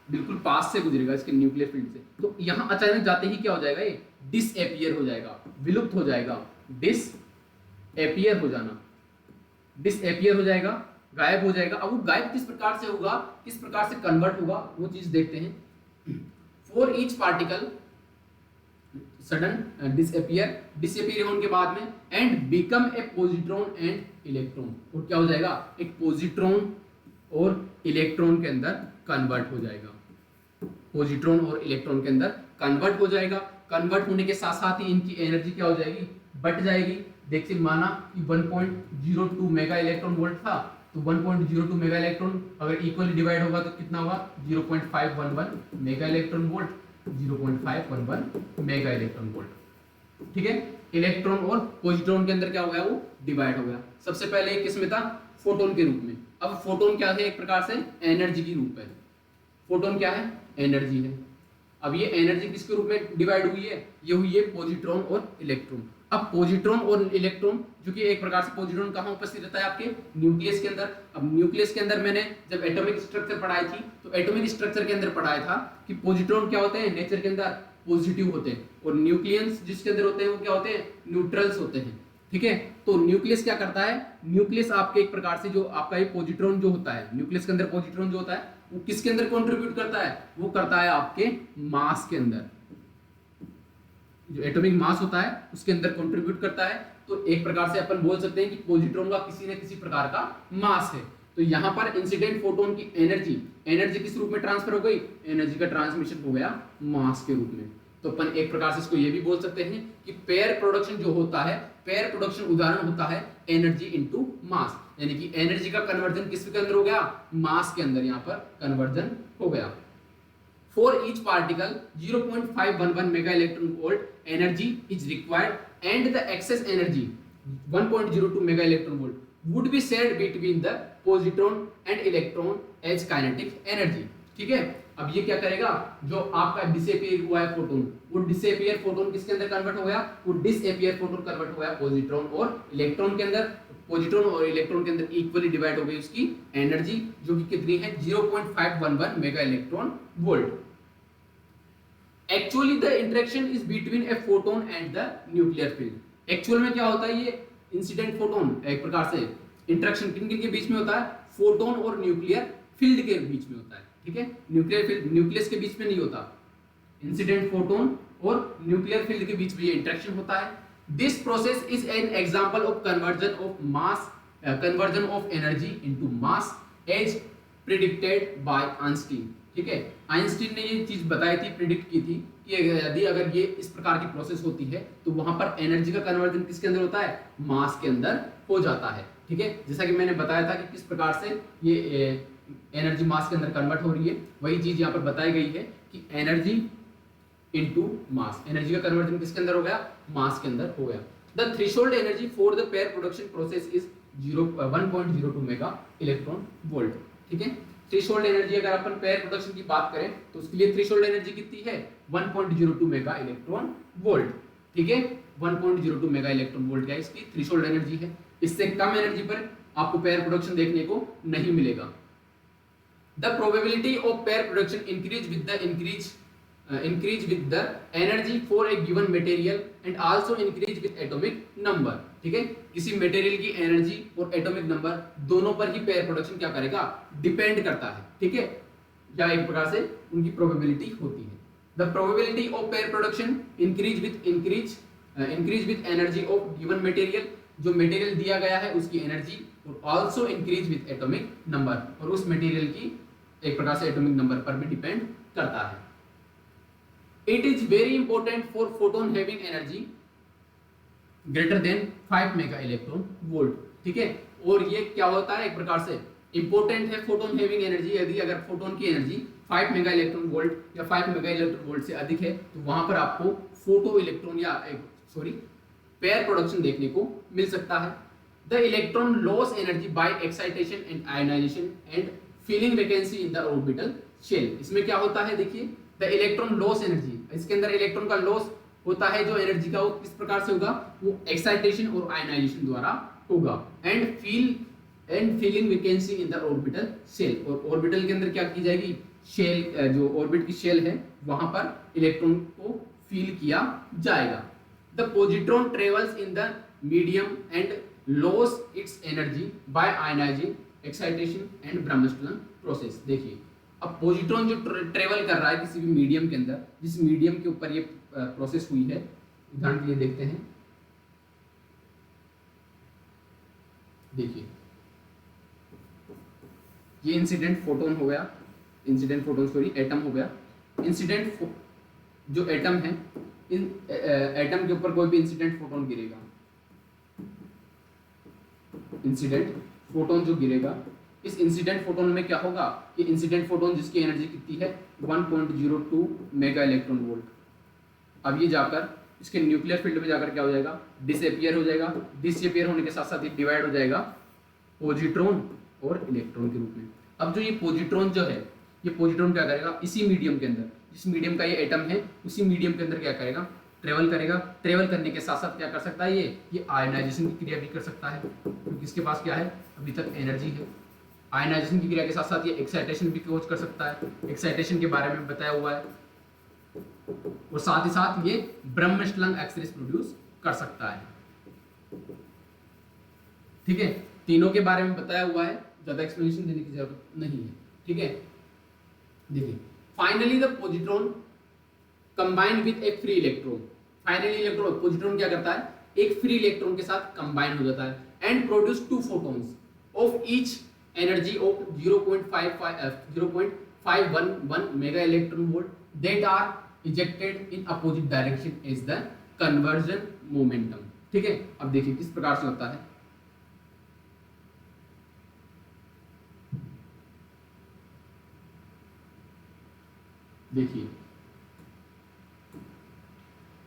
बिल्कुल पास से गुजरेगा इसके न्यूक्लियर फील्ड से, तो यहां अचानक जाते ही क्या हो जाएगा, ये डिसएपियर हो जाएगा, विलुप्त हो जाएगा। डिसएपियर हो जाना, डिसएपियर हो जाएगा, गायब हो जाएगा। अब वो गायब किस प्रकार से होगा, किस प्रकार से कन्वर्ट होगा, वो चीज देखते हैं। For each particle sudden disappear, disappear होने के बाद में and become a positron and electron, और क्या हो जाएगा, एक पॉजिट्रॉन और इलेक्ट्रॉन के अंदर कन्वर्ट हो जाएगा। पॉजिट्रॉन और इलेक्ट्रॉन के अंदर कन्वर्ट हो जाएगा। कन्वर्ट होने के साथ साथ ही इनकी एनर्जी क्या हो जाएगी, बढ़ जाएगी। देखिए माना कि 1.02 मेगा इलेक्ट्रॉन वोल्ट था, तो 1.02 मेगा इलेक्ट्रॉन अगर इक्वली डिवाइड होगा तो कितना होगा, 0.511 mega electron volt, 0.511 mega electron volt, ठीक है। इलेक्ट्रॉन और पॉजिट्रॉन के अंदर क्या हो गया, वो डिवाइड हो गया। सबसे पहले किस में था, फोटोन के रूप में। अब फोटोन क्या है, एक प्रकार से एनर्जी की रूप है। फोटोन क्या है, एनर्जी है। अब ये एनर्जी किसके रूप में डिवाइड हुई है, ये हुई है पॉजिट्रॉन और इलेक्ट्रॉन। अब पॉजिट्रॉन और इलेक्ट्रॉन, जो कि एक प्रकार से पॉजिट्रॉन कहाँ उपस्थित रहता है, आपके न्यूक्लियस के अंदर। अब न्यूक्लियस के अंदर मैंने जब एटॉमिक स्ट्रक्चर पढ़ाई थी, तो एटॉमिक स्ट्रक्चर के अंदर पढ़ाया था कि पॉजिट्रॉन क्या होते हैं, नेचर के अंदर पॉजिटिव होते हैं, और न्यूक्लियस जिसके अंदर होते हैं वो क्या होते हैं, न्यूट्रल्स होते हैं, ठीक है। तो न्यूक्लियस क्या करता है, न्यूक्लियस आपके एक प्रकार से जो आपका ये पॉजिट्रॉन जो होता है, न्यूक्लियस के अंदर पॉजिट्रॉन जो होता है, वो किसके अंदर कंट्रीब्यूट करता है, वो करता है आपके मास के अंदर। जो एटॉमिक मास होता है उसके अंदर कंट्रीब्यूट करता है। तो एक प्रकार से अपन बोल सकते हैं कि पॉजिट्रॉन का किसी न किसी प्रकार का मास है। तो यहाँ पर इंसिडेंट फोटोन की एनर्जी किस रूप में ट्रांसफर हो गई, एनर्जी का ट्रांसमिशन हो गया मास के रूप में। तो अपन एक प्रकार से इसको ये भी बोल सकते हैं कि पेयर प्रोडक्शन जो होता है, पेयर प्रोडक्शन उदाहरण होता है एनर्जी इनटू मास, यानी कि एनर्जी का कन्वर्जन किसके अंदर हो गया, मास के अंदर यहाँ पर कन्वर्जन हो गया। For each particle 0.511 mega electron volt energy is required and the excess energy 1.02 mega electron volt would be shared between the positron and electron as kinetic energy, ठीक है। अब ये क्या करेगा, जो आपका डिसअपियर हुआ है फोटोन, वो डिसअपियर फोटोन किसके अंदर कन्वर्ट हो गया, वो डिसअपियर फोटोन कन्वर्ट हो गया पॉजिट्रॉन और इलेक्ट्रॉन के अंदर। पॉजिट्रॉन और इलेक्ट्रॉन के अंदर इक्वली डिवाइड हो गई उसकी एनर्जी, जो कि कितनी है, 0.511 mega electron volt. Actually the interaction is between a photon and the nuclear field. Actual में क्या होता है, ये इंसिडेंट फोटोन एक प्रकार से इंटरेक्शन किन किन के बीच में होता है, फोटोन और न्यूक्लियर फील्ड के बीच में होता है, ठीक है। न्यूक्लियर फील्ड न्यूक्लियस के बीच में नहीं होता, इंसिडेंट फोटोन और न्यूक्लियर फील्ड के बीच में ये इंटरेक्शन होता है। This process is an example of conversion of mass, conversion of energy into mass as predicted by Einstein, ठीक है। आइंस्टीन ने ये चीज बताई थी, प्रिडिक्ट की थी कि यदि अगर ये इस प्रकार की प्रोसेस होती है तो वहां पर एनर्जी का कन्वर्जन किसके अंदर होता है, मास के अंदर हो जाता है, ठीक है। जैसा कि मैंने बताया था कि किस प्रकार से ये एनर्जी मास के अंदर कन्वर्ट हो रही है, वही चीज यहाँ पर बताई गई है कि एनर्जी इनटू मास, एनर्जी का कन्वर्जन किसके अंदर हो गया, मास के अंदर हो गया। The threshold energy for the pair production process is 1.02 mega electron volt, ठीक है। थ्रेशोल्ड एनर्जी अगर अपन पेयर प्रोडक्शन की बात करें तो उसके लिए थ्रेशोल्ड एनर्जी कितनी है, 1.02 मेगा इलेक्ट्रॉन वोल्ट, ठीक है। 1.02 मेगा इलेक्ट्रॉन वोल्ट क्या इसकी थ्रेशोल्ड एनर्जी है। इससे कम एनर्जी पर आपको पेयर प्रोडक्शन देखने को नहीं मिलेगा। The probability of pair production increase with the increase increase with the energy for a given material and also increase with atomic number. ठीक है, किसी मटेरियल की एनर्जी और एटॉमिक नंबर दोनों पर ही पेयर प्रोडक्शन क्या करेगा, डिपेंड करता है। ठीक है, या एक प्रकार से उनकी प्रोबेबिलिटी होती है। The probability of pair production increase with energy of given material, जो मटेरियल दिया गया है उसकी एनर्जी, और also increase with atomic number, और उस मटेरियल की एक प्रकार से एटॉमिक नंबर पर भी डिपेंड करता है। It is very important for photon having energy greater than 5 mega electron volt. ठीक है, और ये क्या होता है, एक प्रकार से इंपॉर्टेंट है फोटोन हैविंग एनर्जी। यदि अगर फोटोन की एनर्जी 5 मेगा इलेक्ट्रॉन वोल्ट या 5 मेगा इलेक्ट्रॉन वोल्ट से अधिक है तो वहां पर आपको फोटो इलेक्ट्रॉन या पेयर प्रोडक्शन देखने को मिल सकता है। The electron loss energy by excitation and ionization and filling vacancy in the orbital shell. इसमें क्या होता है, देखिए, द इलेक्ट्रॉन लॉस एनर्जी, इसके अंदर इलेक्ट्रॉन का लॉस होता है जो एनर्जी का, वो किस प्रकार से होगा, वो एक्साइटेशन और आयनाइजेशन द्वारा होगा। And filling vacancy in the orbital shell, और ऑर्बिटल के अंदर क्या की जाएगी, शेल, जो ऑर्बिट की शेल है वहां पर इलेक्ट्रॉन को फील किया जाएगा। The positron travels in the medium and loss its energy by ionising, excitation and bremsstrahlung process. देखिए, अब पॉजिट्रॉन जो ट्रेवल कर रहा है किसी भी मीडियम के अंदर, जिस मीडियम के ऊपर ये प्रोसेस हुई है, उदाहरण के लिए देखते हैं। देखिए, ये इंसिडेंट फोटोन हो गया, एटम हो गया। इंसिडेंट जो एटम है, इन एटम के ऊपर कोई भी इंसिडेंट फोटोन गिरेगा, इंसिडेंट फोटोन जो गिरेगा, इस इंसिडेंट फोटोन में क्या होगा, ये इंसिडेंट फोटोन जिसकी एनर्जी कितनी है 1.02 मेगा इलेक्ट्रॉन वोल्ट। अब ये जाकर इसके न्यूक्लियर फील्ड में जाकर क्या हो जाएगा, डिसअपियर हो जाएगा। डिसअपियर होने के साथ साथ ये डिवाइड हो जाएगा पॉजिट्रॉन और इलेक्ट्रॉन के रूप में। अब जो ये पॉजिट्रॉन जो है, ये पॉजिट्रॉन क्या करेगा, इसी मीडियम के अंदर, जिस मीडियम का ये एटम है उसी मीडियम के अंदर क्या करेगा, ट्रेवल करेगा। ट्रेवल करने के साथ साथ क्या कर सकता है, ये आयनाइजेशन की क्रिया भी कर सकता है, क्योंकि इसके पास क्या है, अभी तक एनर्जी है। आयनाइजेशन की क्रिया के साथ साथ ये एक्साइटेशन भी कोज कर सकता है, एक्साइटेशन के बारे में बताया हुआ है, और साथ ही साथ ये ब्रह्मस्टलन एक्सरेज प्रोड्यूस कर सकता है। ठीक है, तीनों के बारे में बताया हुआ है, ज्यादा एक्सप्लेनेशन देने की जरूरत नहीं है। ठीक है, देखिए, finally the positron combine with एक free electron. Finally electron, positron क्या करता है, एक फ्री इलेक्ट्रॉन के साथ कंबाइन हो जाता है and produce 2 photons of each energy of 0.511 mega electron volt that are ejected in opposite direction is the conversion momentum. ठीक है, अब देखिए किस प्रकार से होता है। देखिए,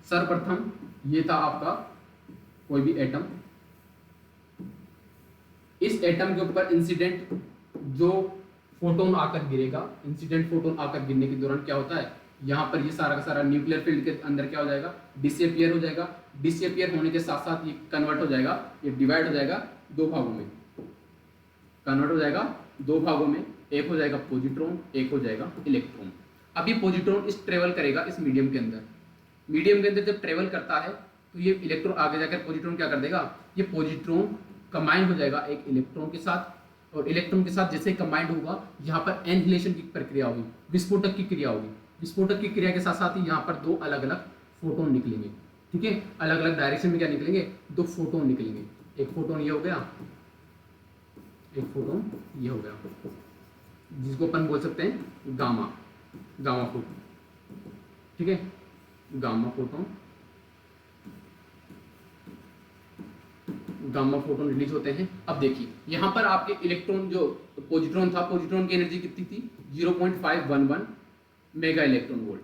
सर्वप्रथम ये था आपका कोई भी एटम, इस एटम के ऊपर इंसिडेंट जो फोटोन आकर गिरेगा, इंसिडेंट फोटोन आकर गिरने के दौरान क्या होता है, यहाँ पर ये सारा का सारा न्यूक्लियर फील्ड के अंदर क्या हो जाएगा, डिसअपियर हो जाएगा। डिसअपियर होने के साथ साथ ये कन्वर्ट हो जाएगा, ये डिवाइड हो जाएगा 2 भागों में, कन्वर्ट हो जाएगा 2 भागों में, एक हो जाएगा पॉजिट्रॉन, एक हो जाएगा इलेक्ट्रॉन। अब ये पॉजिट्रॉन इस ट्रेवल करेगा इस मीडियम के अंदर, मीडियम के अंदर जब ट्रेवल करता है तो ये इलेक्ट्रॉन आगे जाकर पॉजिट्रॉन क्या कर देगा, ये पॉजिट्रॉन कंबाइन हो जाएगा एक इलेक्ट्रॉन के साथ, और इलेक्ट्रॉन के साथ जैसे कंबाइंड होगा यहाँ पर एनहिलेशन की प्रक्रिया होगी, विस्फोटक की क्रिया होगी। विस्फोटक की क्रिया के साथ साथ ही यहाँ पर 2 अलग अलग फोटोन निकलेंगे। ठीक है, अलग अलग डायरेक्शन में क्या निकलेंगे, 2 फोटोन निकलेंगे। एक फोटोन ये हो गया, एक फोटोन ये हो गया, जिसको अपन बोल सकते हैं गामा फोटोन। ठीक है, गामा फोटोन रिलीज होते हैं। अब देखिए, यहाँ पर आपके इलेक्ट्रॉन जो पॉजिट्रॉन था, पॉजिट्रॉन की एनर्जी कितनी थी 0.511 मेगा इलेक्ट्रॉन वोल्ट,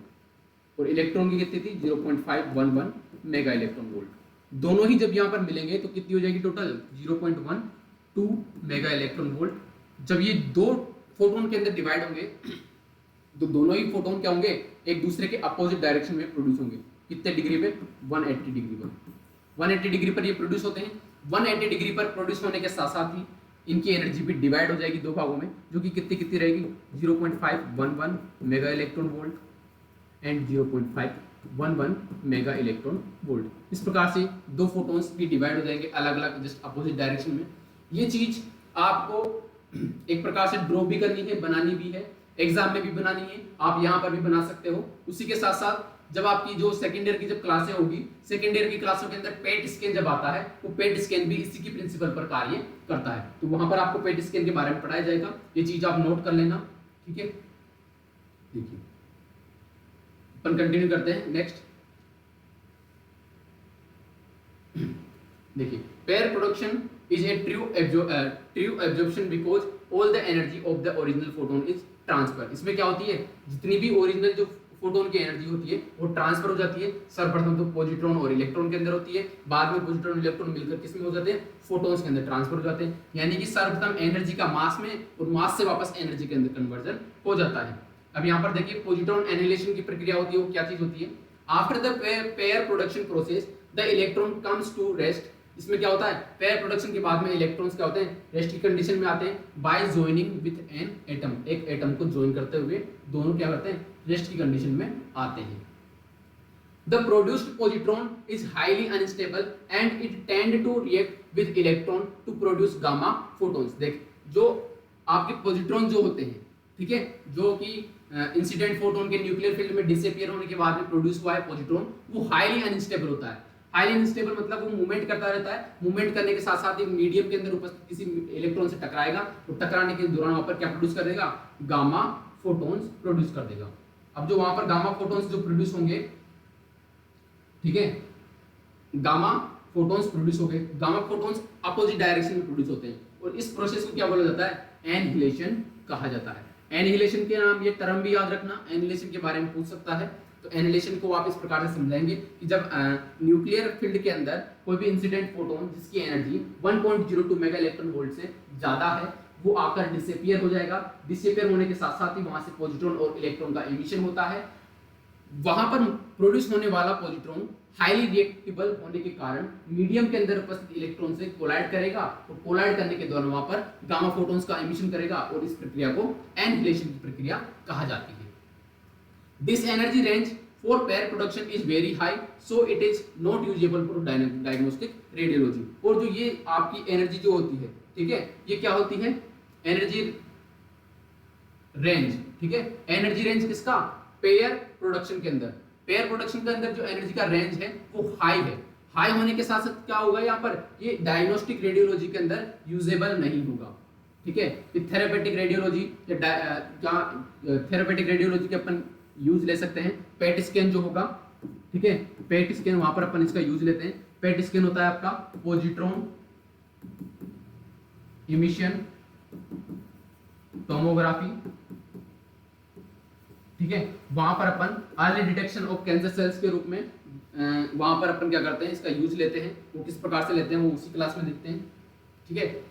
और इलेक्ट्रॉन की कितनी थी 0.511 मेगा इलेक्ट्रॉन वोल्ट। दोनों ही जब यहाँ पर मिलेंगे तो कितनी हो जाएगी टोटल 0.12 मेगा इलेक्ट्रॉन वोल्ट। जब ये 2 फोटोन के अंदर डिवाइड होंगे तो दोनों ही फोटोन क्या होंगे, एक दूसरे के अपोजिट डायरेक्शन में प्रोड्यूस होंगे। कितने डिग्री पे, 180 डिग्री पर। 180 डिग्री पर ये प्रोड्यूस होते हैं। 180 डिग्री पर प्रोड्यूस होने के साथ साथ ही इनकी एनर्जी भी डिवाइड हो जाएगी 2 भागों में, जो कि कितनी रहेगी 0.511 mega electron volt. And 0.511 mega electron volt. इस प्रकार से दो फोटॉन्स भी डिवाइड हो जाएंगे अलग अलग जस्ट अपोजिट डायरेक्शन में। ये चीज आपको एक प्रकार से ड्रॉ भी करनी है, बनानी भी है, एग्जाम में भी बनानी है, आप यहाँ पर भी बना सकते हो। उसी के साथ साथ जब आपकी जो सेकेंड ईयर की जब क्लासें होगी, सेकेंड ईयर की क्लासों के अंदर पेट स्कैन जब आता है, वो पेट स्कैन भी इसी की प्रिंसिपल पर कार्य करता है। तो वहां पर आपको पेट स्कैन के बारे में पढ़ाया जाएगा, ये चीज आप नोट कर लेना, ठीक है। देखिए अपन कंटिन्यू करते हैं नेक्स्ट। देखिए pair production is a true absorption because all the energy of the original photon is transfer. इसमें क्या होती है, जितनी भी ओरिजिनल जो फोटोन की एनर्जी होती है वो ट्रांसफर हो जाती है। सर्वप्रथम तो पॉजिट्रॉन और इलेक्ट्रॉन के अंदर होती है, बाद में पॉजिट्रॉन इलेक्ट्रॉन मिलकर किस में हो जाते हैं, फोटॉन्स के अंदर ट्रांसफर हो जाते हैं। यानी कि सर्वप्रथम एनर्जी का मास में और मास से वापस एनर्जी के अंदर कन्वर्जन हो जाता है। अब यहाँ पर देखिए पॉजिट्रॉन एनिहिलेशन की प्रक्रिया होती है, वो क्या चीज होती है, after the pair production process the electron comes to rest. इसमें क्या होता है, पेयर प्रोडक्शन के बाद में इलेक्ट्रॉन्स क्या होते हैं, रेस्ट की कंडीशन में आते हैं bye joining with an atom. एक एटम को ज्वाइन करते हुए दोनों क्या करते हैं, रेस्ट की कंडीशन में आते हैं। The produced positron is highly unstable and it tend to react with electron to produce gamma photons। देख जो आपके पोजिट्रॉन जो होते हैं, ठीक है, जो कि इंसिडेंट फोटोन के न्यूक्लियर फील्ड में डिसअपीयर होने के बाद में प्रोड्यूस हुआ है पोजिट्रॉन, वो हाईली अनस्टेबल होता है। हाईली अनस्टेबल मतलब वो मूवमेंट करता रहता है, मूवमेंट करने के साथ साथ एक मीडियम के अंदर उपस्थित किसी इलेक्ट्रॉन से टकराएगा, तो टकराने के दौरान वहां पर क्या प्रोड्यूस कर देगा, गामा फोटॉन्स प्रोड्यूस कर देगा। अब जो वहां पर गामा फोटॉन्स जो प्रोड्यूस होंगे, ठीक है, गामा फोटॉन्स प्रोड्यूस हो गए, गामा फोटॉन्स अपोजिट डायरेक्शन में प्रोड्यूस होते हैं और इस प्रोसेस को क्या बोला जाता है, एनहिलेशन कहा जाता है। एनहिलेशन के नाम, ये टर्म भी याद रखना, एनहिलेशन के बारे में पूछ सकता है। तो एनहिलेशन को आप इस प्रकार से समझाएंगे कि जब न्यूक्लियर फील्ड के अंदर कोई भी इंसिडेंट फोटोन जिसकी एनर्जी 1.02 मेगा इलेक्ट्रॉन वोल्ट से ज्यादा है, वो आकर डिसअपीयर हो जाएगा। डिसअपीयर होने के साथ साथ ही वहां से पॉजिट्रॉन और इलेक्ट्रॉन का एमिशन होता है। वहां पर प्रोड्यूस होने वाला पॉजिट्रॉन हाईली रिएक्टेबल होने के कारण मीडियम के अंदर उपस्थित इलेक्ट्रॉन से कोलाइड करेगा और कोलाइड करने के दौरान वहां पर गामा फोटॉन्स का एमिशन करेगा और इस प्रक्रिया को एनहिलेशन की प्रक्रिया कहा जाती है। This energy range for pair production is very high, so it is not usable for diagnostic radiology. और जो ये आपकी एनर्जी जो होती है, ठीक है, ये क्या होती है, एनर्जी रेंज, ठीक है, एनर्जी रेंज किसका, पेयर प्रोडक्शन के अंदर। पेयर प्रोडक्शन के अंदर जो एनर्जी का रेंज है वो हाई है। हाई होने के साथ साथ क्या होगा, यहाँ पर ये डायग्नोस्टिक रेडियोलॉजी के अंदर यूजेबल नहीं होगा, ठीक है। थेरेपेटिक रेडियोलॉजी या थेरेपेटिक रेडियोलॉजी के अपन यूज ले सकते हैं। पेट स्कैन जो होगा, ठीक है, पेट स्कैन वहां पर अपन इसका यूज लेते हैं। पेट स्कैन होता है आपका पॉजिट्रॉन इमिशन टोमोग्राफी, ठीक है, वहां पर अपन early detection of cancer cells के रूप में वहां पर अपन क्या करते हैं, इसका यूज लेते हैं। वो किस प्रकार से लेते हैं वो उसी क्लास में देखते हैं, ठीक है।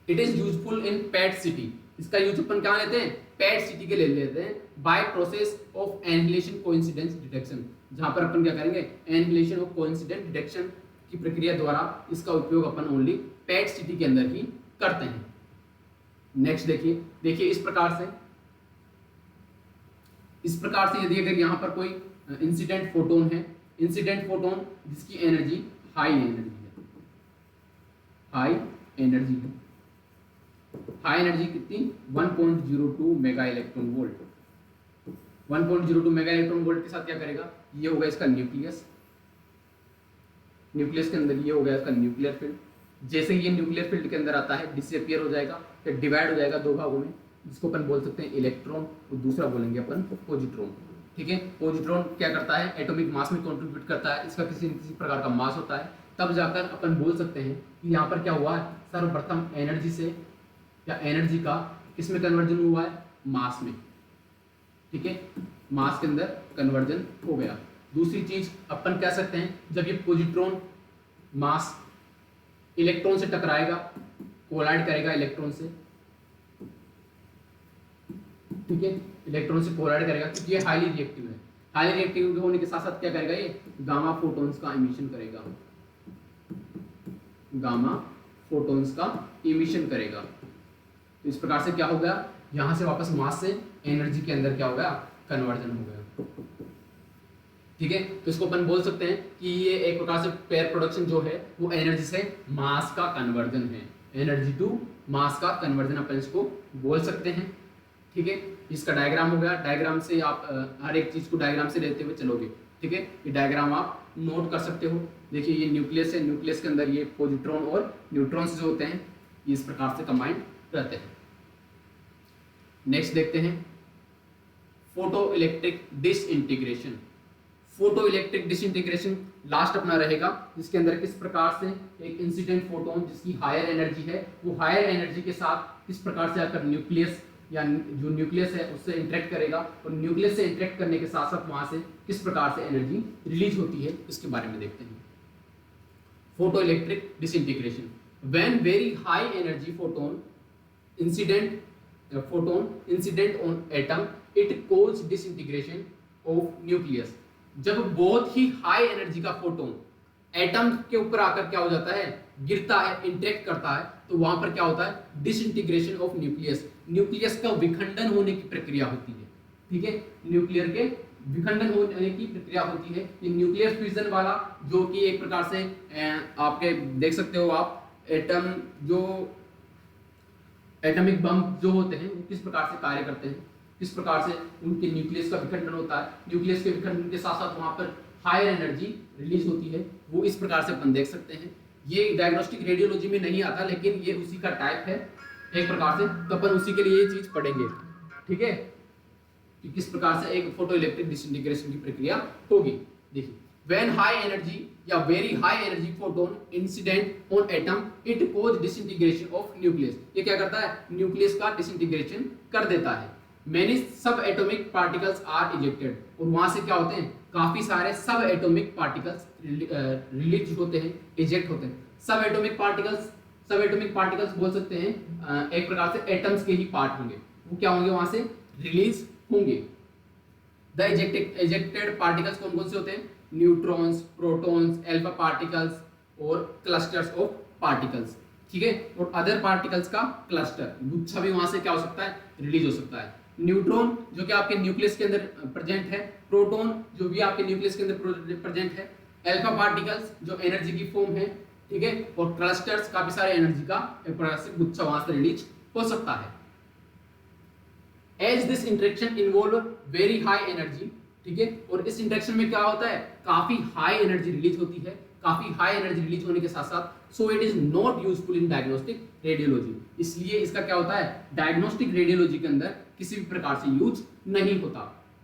It is useful in PET CT, इसका यूज अपन क्या लेते हैं, पेट सिटी के लिए लेते हैं, by process of annihilation coincidence detection, जहां पर अपन क्या करेंगे, एनहिलेशन ऑफ कोइंसिडेंस डिटेक्शन की प्रक्रिया द्वारा इसका उपयोग अपन ओनली पेट सिटी के अंदर ही करते हैं। नेक्स्ट देखिए इस प्रकार से यदि अगर यहाँ पर कोई इंसिडेंट फोटोन है, इंसिडेंट फोटोन जिसकी एनर्जी हाई एनर्जी है, हाई एनर्जी कितनी, 1.02 mega electron volt. 1.02 mega electron volt के साथ क्या करेगा, ये होगा इसका न्यूक्लियस, न्यूक्लियस के अंदर ये हो गया इसका न्यूक्लियर फील्ड। जैसे ये न्यूक्लियर फील्ड के अंदर आता है डिसअपीयर हो जाएगा, फिर डिवाइड हो जाएगा दो भागों में, जिसको अपन बोल सकते हैं इलेक्ट्रॉन और दूसरा बोलेंगे अपन पॉजिट्रॉन, ठीक है। पॉजिट्रॉन क्या करता है, एटॉमिक मास में कंट्रीब्यूट करता है, इसका किसी न किसी प्रकार का मास होता है, तब जाकर अपन बोल सकते हैं कि यहाँ पर क्या हुआ है, सर्वप्रथम एनर्जी से या एनर्जी का किसमें कन्वर्जन हुआ है, मास में, ठीक है, मास के अंदर कन्वर्जन हो गया। दूसरी चीज अपन कह सकते हैं, जब ये पॉजिट्रॉन मास इलेक्ट्रॉन से टकराएगा, कोलाइड करेगा इलेक्ट्रॉन से, ठीक है, इलेक्ट्रॉन से कोलाइड करेगा क्योंकि ये हाईली रिएक्टिव है। हाईली रिएक्टिव होने के साथ साथ क्या करेगा, ये गामा फोटॉन्स का इमिशन करेगा, गामा फोटॉन्स का इमिशन करेगा। तो इस प्रकार से क्या हो गया, यहां से वापस मास से एनर्जी के अंदर क्या हो गया, कन्वर्जन हो गया। ठीक है, तो इसको अपन बोल सकते हैं कि ये एक प्रकार से पेयर प्रोडक्शन जो है वो एनर्जी से मास का कन्वर्जन है, एनर्जी टू मास का कन्वर्जन अपन इसको बोल सकते हैं। ठीक है, इसका डायग्राम हो गया, डायग्राम से आप हर एक चीज को डायग्राम से लेते हुए चलोगे। ठीक है, ये डायग्राम आप नोट कर सकते हो। देखिए ये न्यूक्लियस है, न्यूक्लियस के अंदर ये पॉजिट्रॉन और न्यूट्रॉन्स जो होते हैं ये इस प्रकार से कंबाइंड रहते हैं। नेक्स्ट देखते हैं photo electric disintegration. Photo electric disintegration last अपना रहेगा, जिसके अंदर किस प्रकार से एक इंसिडेंट फोटोन जिसकी हायर एनर्जी है वो हायर एनर्जी के साथ किस प्रकार से आकर न्यूक्लियस या जो न्यूक्लियस है उससे इंटरेक्ट करेगा और न्यूक्लियस से इंटरेक्ट करने के साथ साथ वहां से किस प्रकार से एनर्जी रिलीज होती है इसके बारे में देखते हैं। Photo electric disintegration, when very high energy photon incident on atom it cause disintegration of nucleus. जब बहुत ही हाई एनर्जी का फोटोन एटम के ऊपर आकर क्या हो जाता है, गिरता है, इंटरेक्ट करता है, तो वहां पर क्या होता है, डिसइंटीग्रेशन ऑफ न्यूक्लियस, न्यूक्लियस का विखंडन होने की प्रक्रिया होती है। ठीक है, न्यूक्लियर के विखंडन होने की प्रक्रिया होती है। ये न्यूक्लियर फ्यूजन वाला जो कि एक प्रकार से आपके देख सकते हो आप एटम जो एटॉमिक बम जो होते हैं वो किस प्रकार से कार्य करते हैं, किस प्रकार से उनके न्यूक्लियस का विखंडन होता है, न्यूक्लियस के विखंडन के साथ साथ वहां पर हायर एनर्जी रिलीज होती है, वो इस प्रकार से अपन देख सकते हैं। ये डायग्नोस्टिक रेडियोलॉजी में नहीं आता लेकिन ये उसी का टाइप है एक प्रकार से, तो अपन उसी के लिए ये चीज पढ़ेंगे। ठीक है, कि किस प्रकार से एक फोटो इलेक्ट्रिक डिसइंटीग्रेशन की प्रक्रिया होगी। देखिए व्हेन हाई एनर्जी या very high energy photon incident on atom it cause disintegration of nucleus. ये क्या करता है, न्यूक्लियस का डिसइंटीग्रेशन कर देता है। मेनी सब एटॉमिक पार्टिकल्स आर इजेक्टेड, और वहां से क्या होते हैं, काफी सारे सब एटॉमिक पार्टिकल्स रिलीज होते हैं, इजेक्ट होते हैं। सब एटॉमिक पार्टिकल्स बोल सकते हैं एक प्रकार से एटम्स के ही पार्ट होंगे, वो क्या होंगे, वहां से रिलीज होंगे। द इजेक्टेड पार्टिकल्स कौन कौन से होते हैं, न्यूट्रॉन्स, प्रोटॉन्स, अल्फा पार्टिकल्स और क्लस्टर्स ऑफ पार्टिकल्स। ठीक है, और अदर पार्टिकल्स का क्लस्टर, गुच्छा भी वहां से क्या हो सकता है, रिलीज हो सकता है। न्यूट्रॉन जो कि आपके न्यूक्लियस के अंदर प्रेजेंट है, प्रोटॉन जो भी आपके न्यूक्लियस के अंदर प्रेजेंट है, अल्फा पार्टिकल्स जो एनर्जी की फॉर्म है, ठीक है, और क्लस्टर्स काफी सारे एनर्जी का एक प्रकार से गुच्छा वहां से रिलीज हो सकता है। As this interaction involve very high energy, ठीक है, और इस इंटरेक्शन में क्या होता है, काफी हाई एनर्जी रिलीज होती है, काफी हाई एनर्जी रिलीज होने के साथ साथ so it is not useful in diagnostic radiology, इसलिए इसका क्या होता है, डायग्नोस्टिक रेडियोलॉजी के अंदर किसी भी प्रकार से यूज नहीं होता।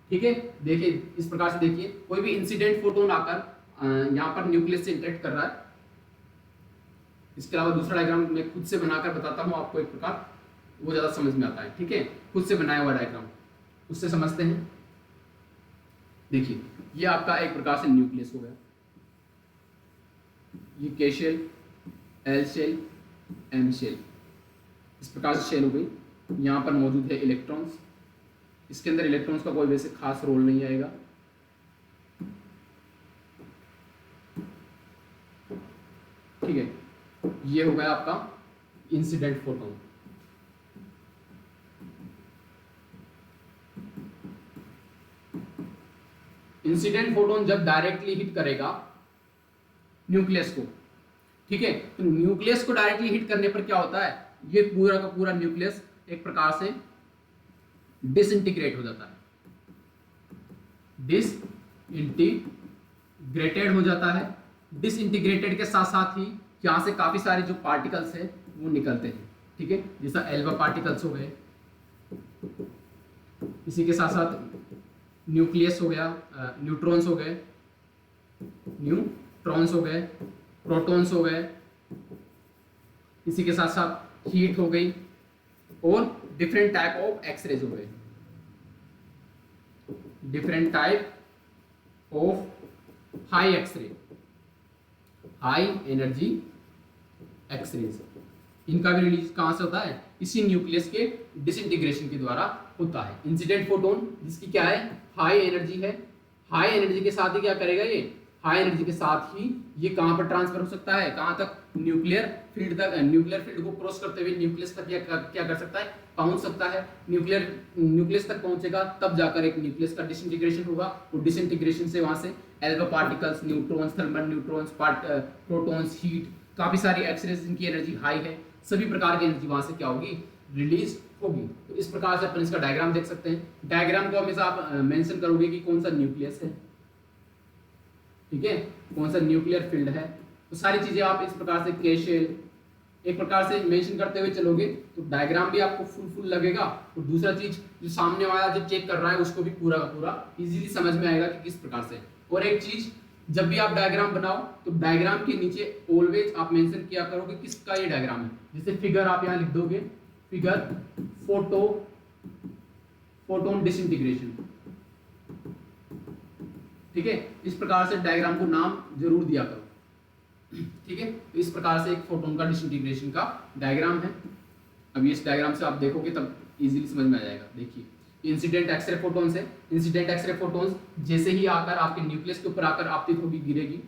ठीक है, देखिए इस प्रकार से देखिए कोई भी इंसिडेंट फोटोन आकर यहाँ पर न्यूक्लियस से इंटरेक्ट कर रहा है। इसके अलावा दूसरा डायग्राम मैं खुद से बनाकर बताता हूँ आपको, एक प्रकार वो ज्यादा समझ में आता है। ठीक है, खुद से बनाया हुआ डायग्राम उससे समझते हैं। देखिए ये आपका एक प्रकार से न्यूक्लियस हो गया, ये K shell, L shell, M shell, इस प्रकार से शेल हो गई। यहाँ पर मौजूद है इलेक्ट्रॉन्स, इसके अंदर इलेक्ट्रॉन्स का कोई वैसे खास रोल नहीं आएगा। ठीक है, ये हो गया आपका इंसिडेंट फोटोन। इंसिडेंट फोटोन जब डायरेक्टली हिट करेगा न्यूक्लियस को, ठीक है, तो न्यूक्लियस को डायरेक्टली हिट करने पर क्या होता है, ये पूरा का पूरा न्यूक्लियस एक प्रकार से डिसइंटीग्रेट हो जाता है, डिसइंटीग्रेटेड हो जाता है। डिसइंटीग्रेटेड के साथ साथ ही यहां से काफी सारे जो पार्टिकल्स हैं वो निकलते हैं। ठीक है, जैसा एल्फा पार्टिकल्स हो गए, इसी के साथ साथ न्यूक्लियस हो गया, न्यूट्रॉन्स हो गए, प्रोटॉन्स हो गए, इसी के साथ साथ हीट हो गई, और डिफरेंट टाइप ऑफ एक्सरेज हो गए, different type of high x-ray, high energy x-rays, इनका भी रिलीज कहां से होता है, इसी न्यूक्लियस के डिसइंटीग्रेशन के द्वारा होता है। इंसिडेंट फोटोन जिसकी क्या है, हाई एनर्जी है, हाई एनर्जी के साथ ही क्या करेगा, ये हाई एनर्जी के साथ ही ये कहाँ पर ट्रांसफर हो सकता है, कहाँ तक, न्यूक्लियर फील्ड तक। न्यूक्लियर फील्ड को क्रॉस करते हुए न्यूक्लियस तक क्या कर सकता है, पहुंच सकता है। न्यूक्लियस तक पहुंचेगा तब जाकर एक न्यूक्लियस का डिसइंटीग्रेशन होगा, और डिसइंटीग्रेशन से वहां से alpha particles, neutrons, thermal neutrons, protons, heat, काफी सारी एक्सरेज जिनकी एनर्जी हाई है, सभी प्रकार की एनर्जी वहां से क्या होगी, रिलीज होगी। तो इस प्रकार से अपन इसका डायग्राम देख सकते हैं। डायग्राम को हमेशा आप मेंशन करोगे कि कौन सा न्यूक्लियस है, ठीक है, कौन सा न्यूक्लियर फील्ड है। तो सारी चीजें आप इस प्रकार से केशेल एक प्रकार से मेंशन करते हुए चलोगे तो डायग्राम भी आपको फुल लगेगा, और दूसरा चीज जो सामने वाला जो चेक कर रहा है उसको भी पूरा का पूरा इजीली समझ में आएगा कि किस प्रकार से। और एक चीज, जब भी आप डायग्राम बनाओ तो डायग्राम के नीचे ऑलवेज आप मेंशन किया करो कि किसका ये डायग्राम है। जैसे फिगर आप यहाँ लिख दोगे, फिगर फोटोन डिसइंटीग्रेशन, ठीक है। इस प्रकार से डायग्राम को नाम जरूर दिया करो, ठीक है। तो इस प्रकार से एक फोटोन का डिसइंटीग्रेशन का डायग्राम है। अब इस डायग्राम से आप देखोगे तब इजीली समझ में आ जाएगा। देखिए, इंसिडेंट एक्सरे फोटोन्स है। इंसिडेंट एक्सरे फोटोन्स जैसे ही आकर आपके न्यूक्लियस के ऊपर आकर आपतित होगी, गिरेगी,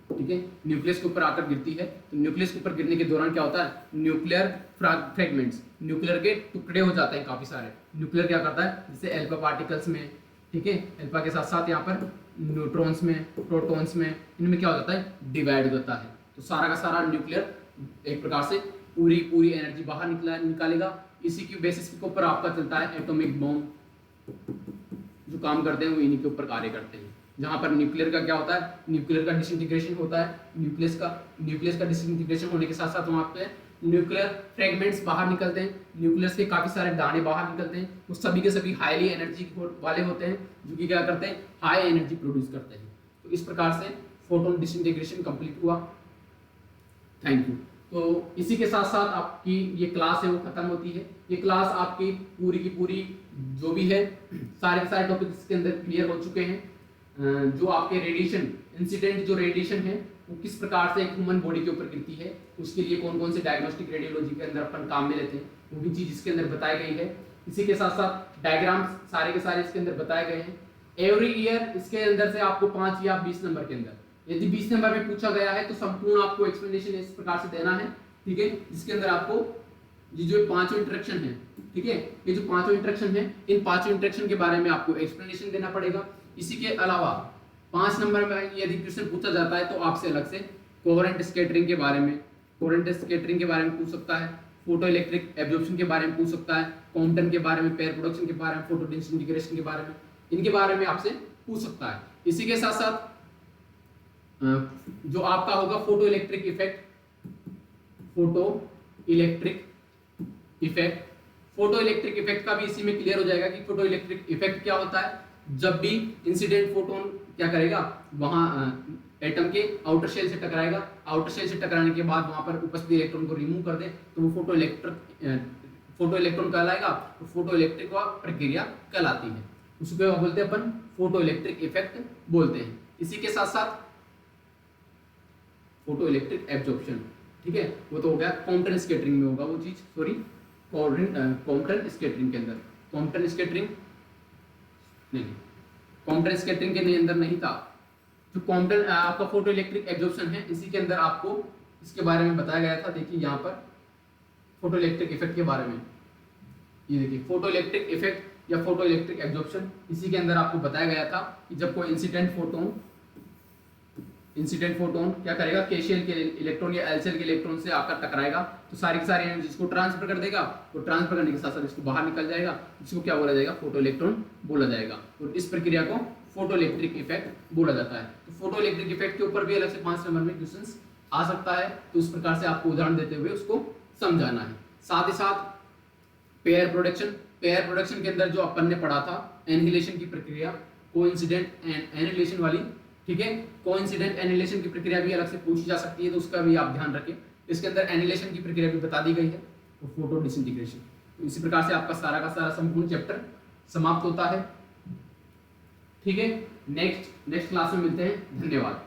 ठीक है, न्यूक्लियस के ऊपर आकर गिरती है। तो न्यूक्लियस के ऊपर गिरने के दौरान क्या होता है, न्यूक्लियर फ्रैगमेंट्स, न्यूक्लियर के टुकड़े हो जाते हैं काफी सारे। न्यूक्लियर क्या करता है, जैसे अल्फा पार्टिकल्स में, ठीक है, अल्फा के साथ साथ यहाँ पर न्यूट्रॉन्स में, प्रोटॉन्स में, इनमें क्या हो जाता है, डिवाइड हो जाता है। तो सारा का सारा न्यूक्लियर एक प्रकार से पूरी एनर्जी बाहर निकालेगा। इसी की बेसिस के ऊपर आपका चलता है एटॉमिक बॉम्ब, जो काम करते हैं वो इन्हीं के ऊपर कार्य करते हैं। जहां पर न्यूक्लियर का क्या होता है, न्यूक्लियर का डिसइंटीग्रेशन होता है। न्यूक्लियस का डिसइंटीग्रेशन होने के साथ साथ वहां पे न्यूक्लियर फ्रेगमेंट्स बाहर निकलते हैं, न्यूक्लियस के काफी सारे दाने बाहर निकलते हैं। वो सभी के सभी हाईली एनर्जी वाले होते हैं, जो कि क्या करते हैं, हाई एनर्जी प्रोड्यूस करते हैं। तो इस प्रकार से फोटोन डिसइंटीग्रेशन कंप्लीट हुआ। Thank you. तो इसी के साथ साथ आपकी ये क्लास है वो खत्म होती है। ये क्लास आपकी पूरी की पूरी जो भी है सारे के सारे टॉपिक्स के अंदर क्लियर हो चुके हैं। जो आपके रेडिएशन इंसिडेंट जो रेडिएशन है वो किस प्रकार से एक ह्यूमन बॉडी के ऊपर गिरती है, उसके लिए कौन कौन से डायग्नोस्टिक रेडियोलॉजी के अंदर अपन काम में लेते हैं, वो भी चीज इसके अंदर बताई गई है। इसी के साथ साथ डायग्राम्स सारे के सारे इसके अंदर बताए गए हैं। एवरी ईयर इसके अंदर से आपको 5 या 20 नंबर के अंदर, यदि 20 नंबर में पूछा गया है तो संपूर्ण आपको एक्सप्लेनेशन इस प्रकार से देना है, ठीक है, जिसके अंदर आपको ये जो 5 इंटरेक्शन है, ठीक है, ये जो 5 इंटरेक्शन है, इन 5 इंटरेक्शन के बारे में आपको एक्सप्लेनेशन देना पड़ेगा। इसी के अलावा 5 नंबर में यदि क्वेश्चन पूछा जाता है तो आपसे अलग से कोवेलेंट स्कैटरिंग के बारे में पूछ सकता है, फोटो इलेक्ट्रिक एब्जॉर्प्शन के बारे में पूछ सकता है, कॉम्पटन के बारे में, पेयर प्रोडक्शन के बारे में, फोटो डिसइंटीग्रेशन के बारे में, इनके बारे में आपसे पूछ सकता है। इसी के साथ साथ जो आपका होगा photo electric effect, photo electric effect का भी इसी में क्लियर हो जाएगा कि फोटो इलेक्ट्रिक इफेक्ट क्या होता है। जब भी इंसिडेंट फोटोन क्या करेगा, वहां एटम के आउटर शेल से टकराएगा, आउटर शेल से टकराने के बाद वहां पर उपस्थित इलेक्ट्रॉन को रिमूव कर दे तो वो फोटो इलेक्ट्रॉन कहलाएगा। तो फोटो इलेक्ट्रिक प्रक्रिया कहलाती है, उसको बोलते हैं अपन फोटो इलेक्ट्रिक इफेक्ट बोलते हैं। इसी के साथ साथ फोटो इलेक्ट्रिक एब्जॉर्प्शन, ठीक है, वो तो हो गया कॉम्पटन स्कैटरिंग में होगा वो चीज, सॉरी कॉम्पटन स्कैटरिंग के अंदर, कॉम्पटन स्कैटरिंग के अंदर नहीं था। जो कॉम्पटन आपका फोटो इलेक्ट्रिक एब्जॉर्प्शन है, इसी के अंदर आपको इसके बारे में बताया गया था। देखिए यहाँ पर फोटो इलेक्ट्रिक इफेक्ट के बारे में, ये देखिए फोटो इलेक्ट्रिक इफेक्ट या फोटो इलेक्ट्रिक एब्जॉर्प्शन, इसी के अंदर आपको बताया गया था कि जब कोई इंसिडेंट फोटोन क्या करेगा, के शेल के इलेक्ट्रॉन या एल शेल के इलेक्ट्रॉन से आकर टकराएगा तो सारी की सारी एनर्जी इसको ट्रांसफर कर देगा, और ट्रांसफर करने के साथ साथ इसको बाहर निकल जाएगा, इसको क्या बोला जाएगा, फोटो इलेक्ट्रॉन बोला जाएगा। और इस प्रक्रिया को फोटो इलेक्ट्रिक इफेक्ट बोला जाता है। तो फोटो इलेक्ट्रिक इफेक्ट के ऊपर भी अलग से 5 नंबर में क्वेश्चंस आ सकता है, तो उस प्रकार से आपको उदाहरण देते हुए उसको समझाना है। साथ ही साथ पेयर प्रोडक्शन के अंदर जो अपन ने पढ़ा था एनिहिलेशन की प्रक्रिया, कोइंसिडेंट एनिहिलेशन वाली, ठीक है, कोइंसिडेंट एनिहिलेशन की प्रक्रिया भी अलग से पूछी जा सकती है, तो उसका भी आप ध्यान रखें। इसके अंदर एनिहिलेशन की प्रक्रिया भी बता दी गई है, तो फोटो डिसइंटीग्रेशन। तो इसी प्रकार से आपका सारा का सारा संपूर्ण चैप्टर समाप्त होता है, ठीक है। नेक्स्ट क्लास में मिलते हैं, धन्यवाद।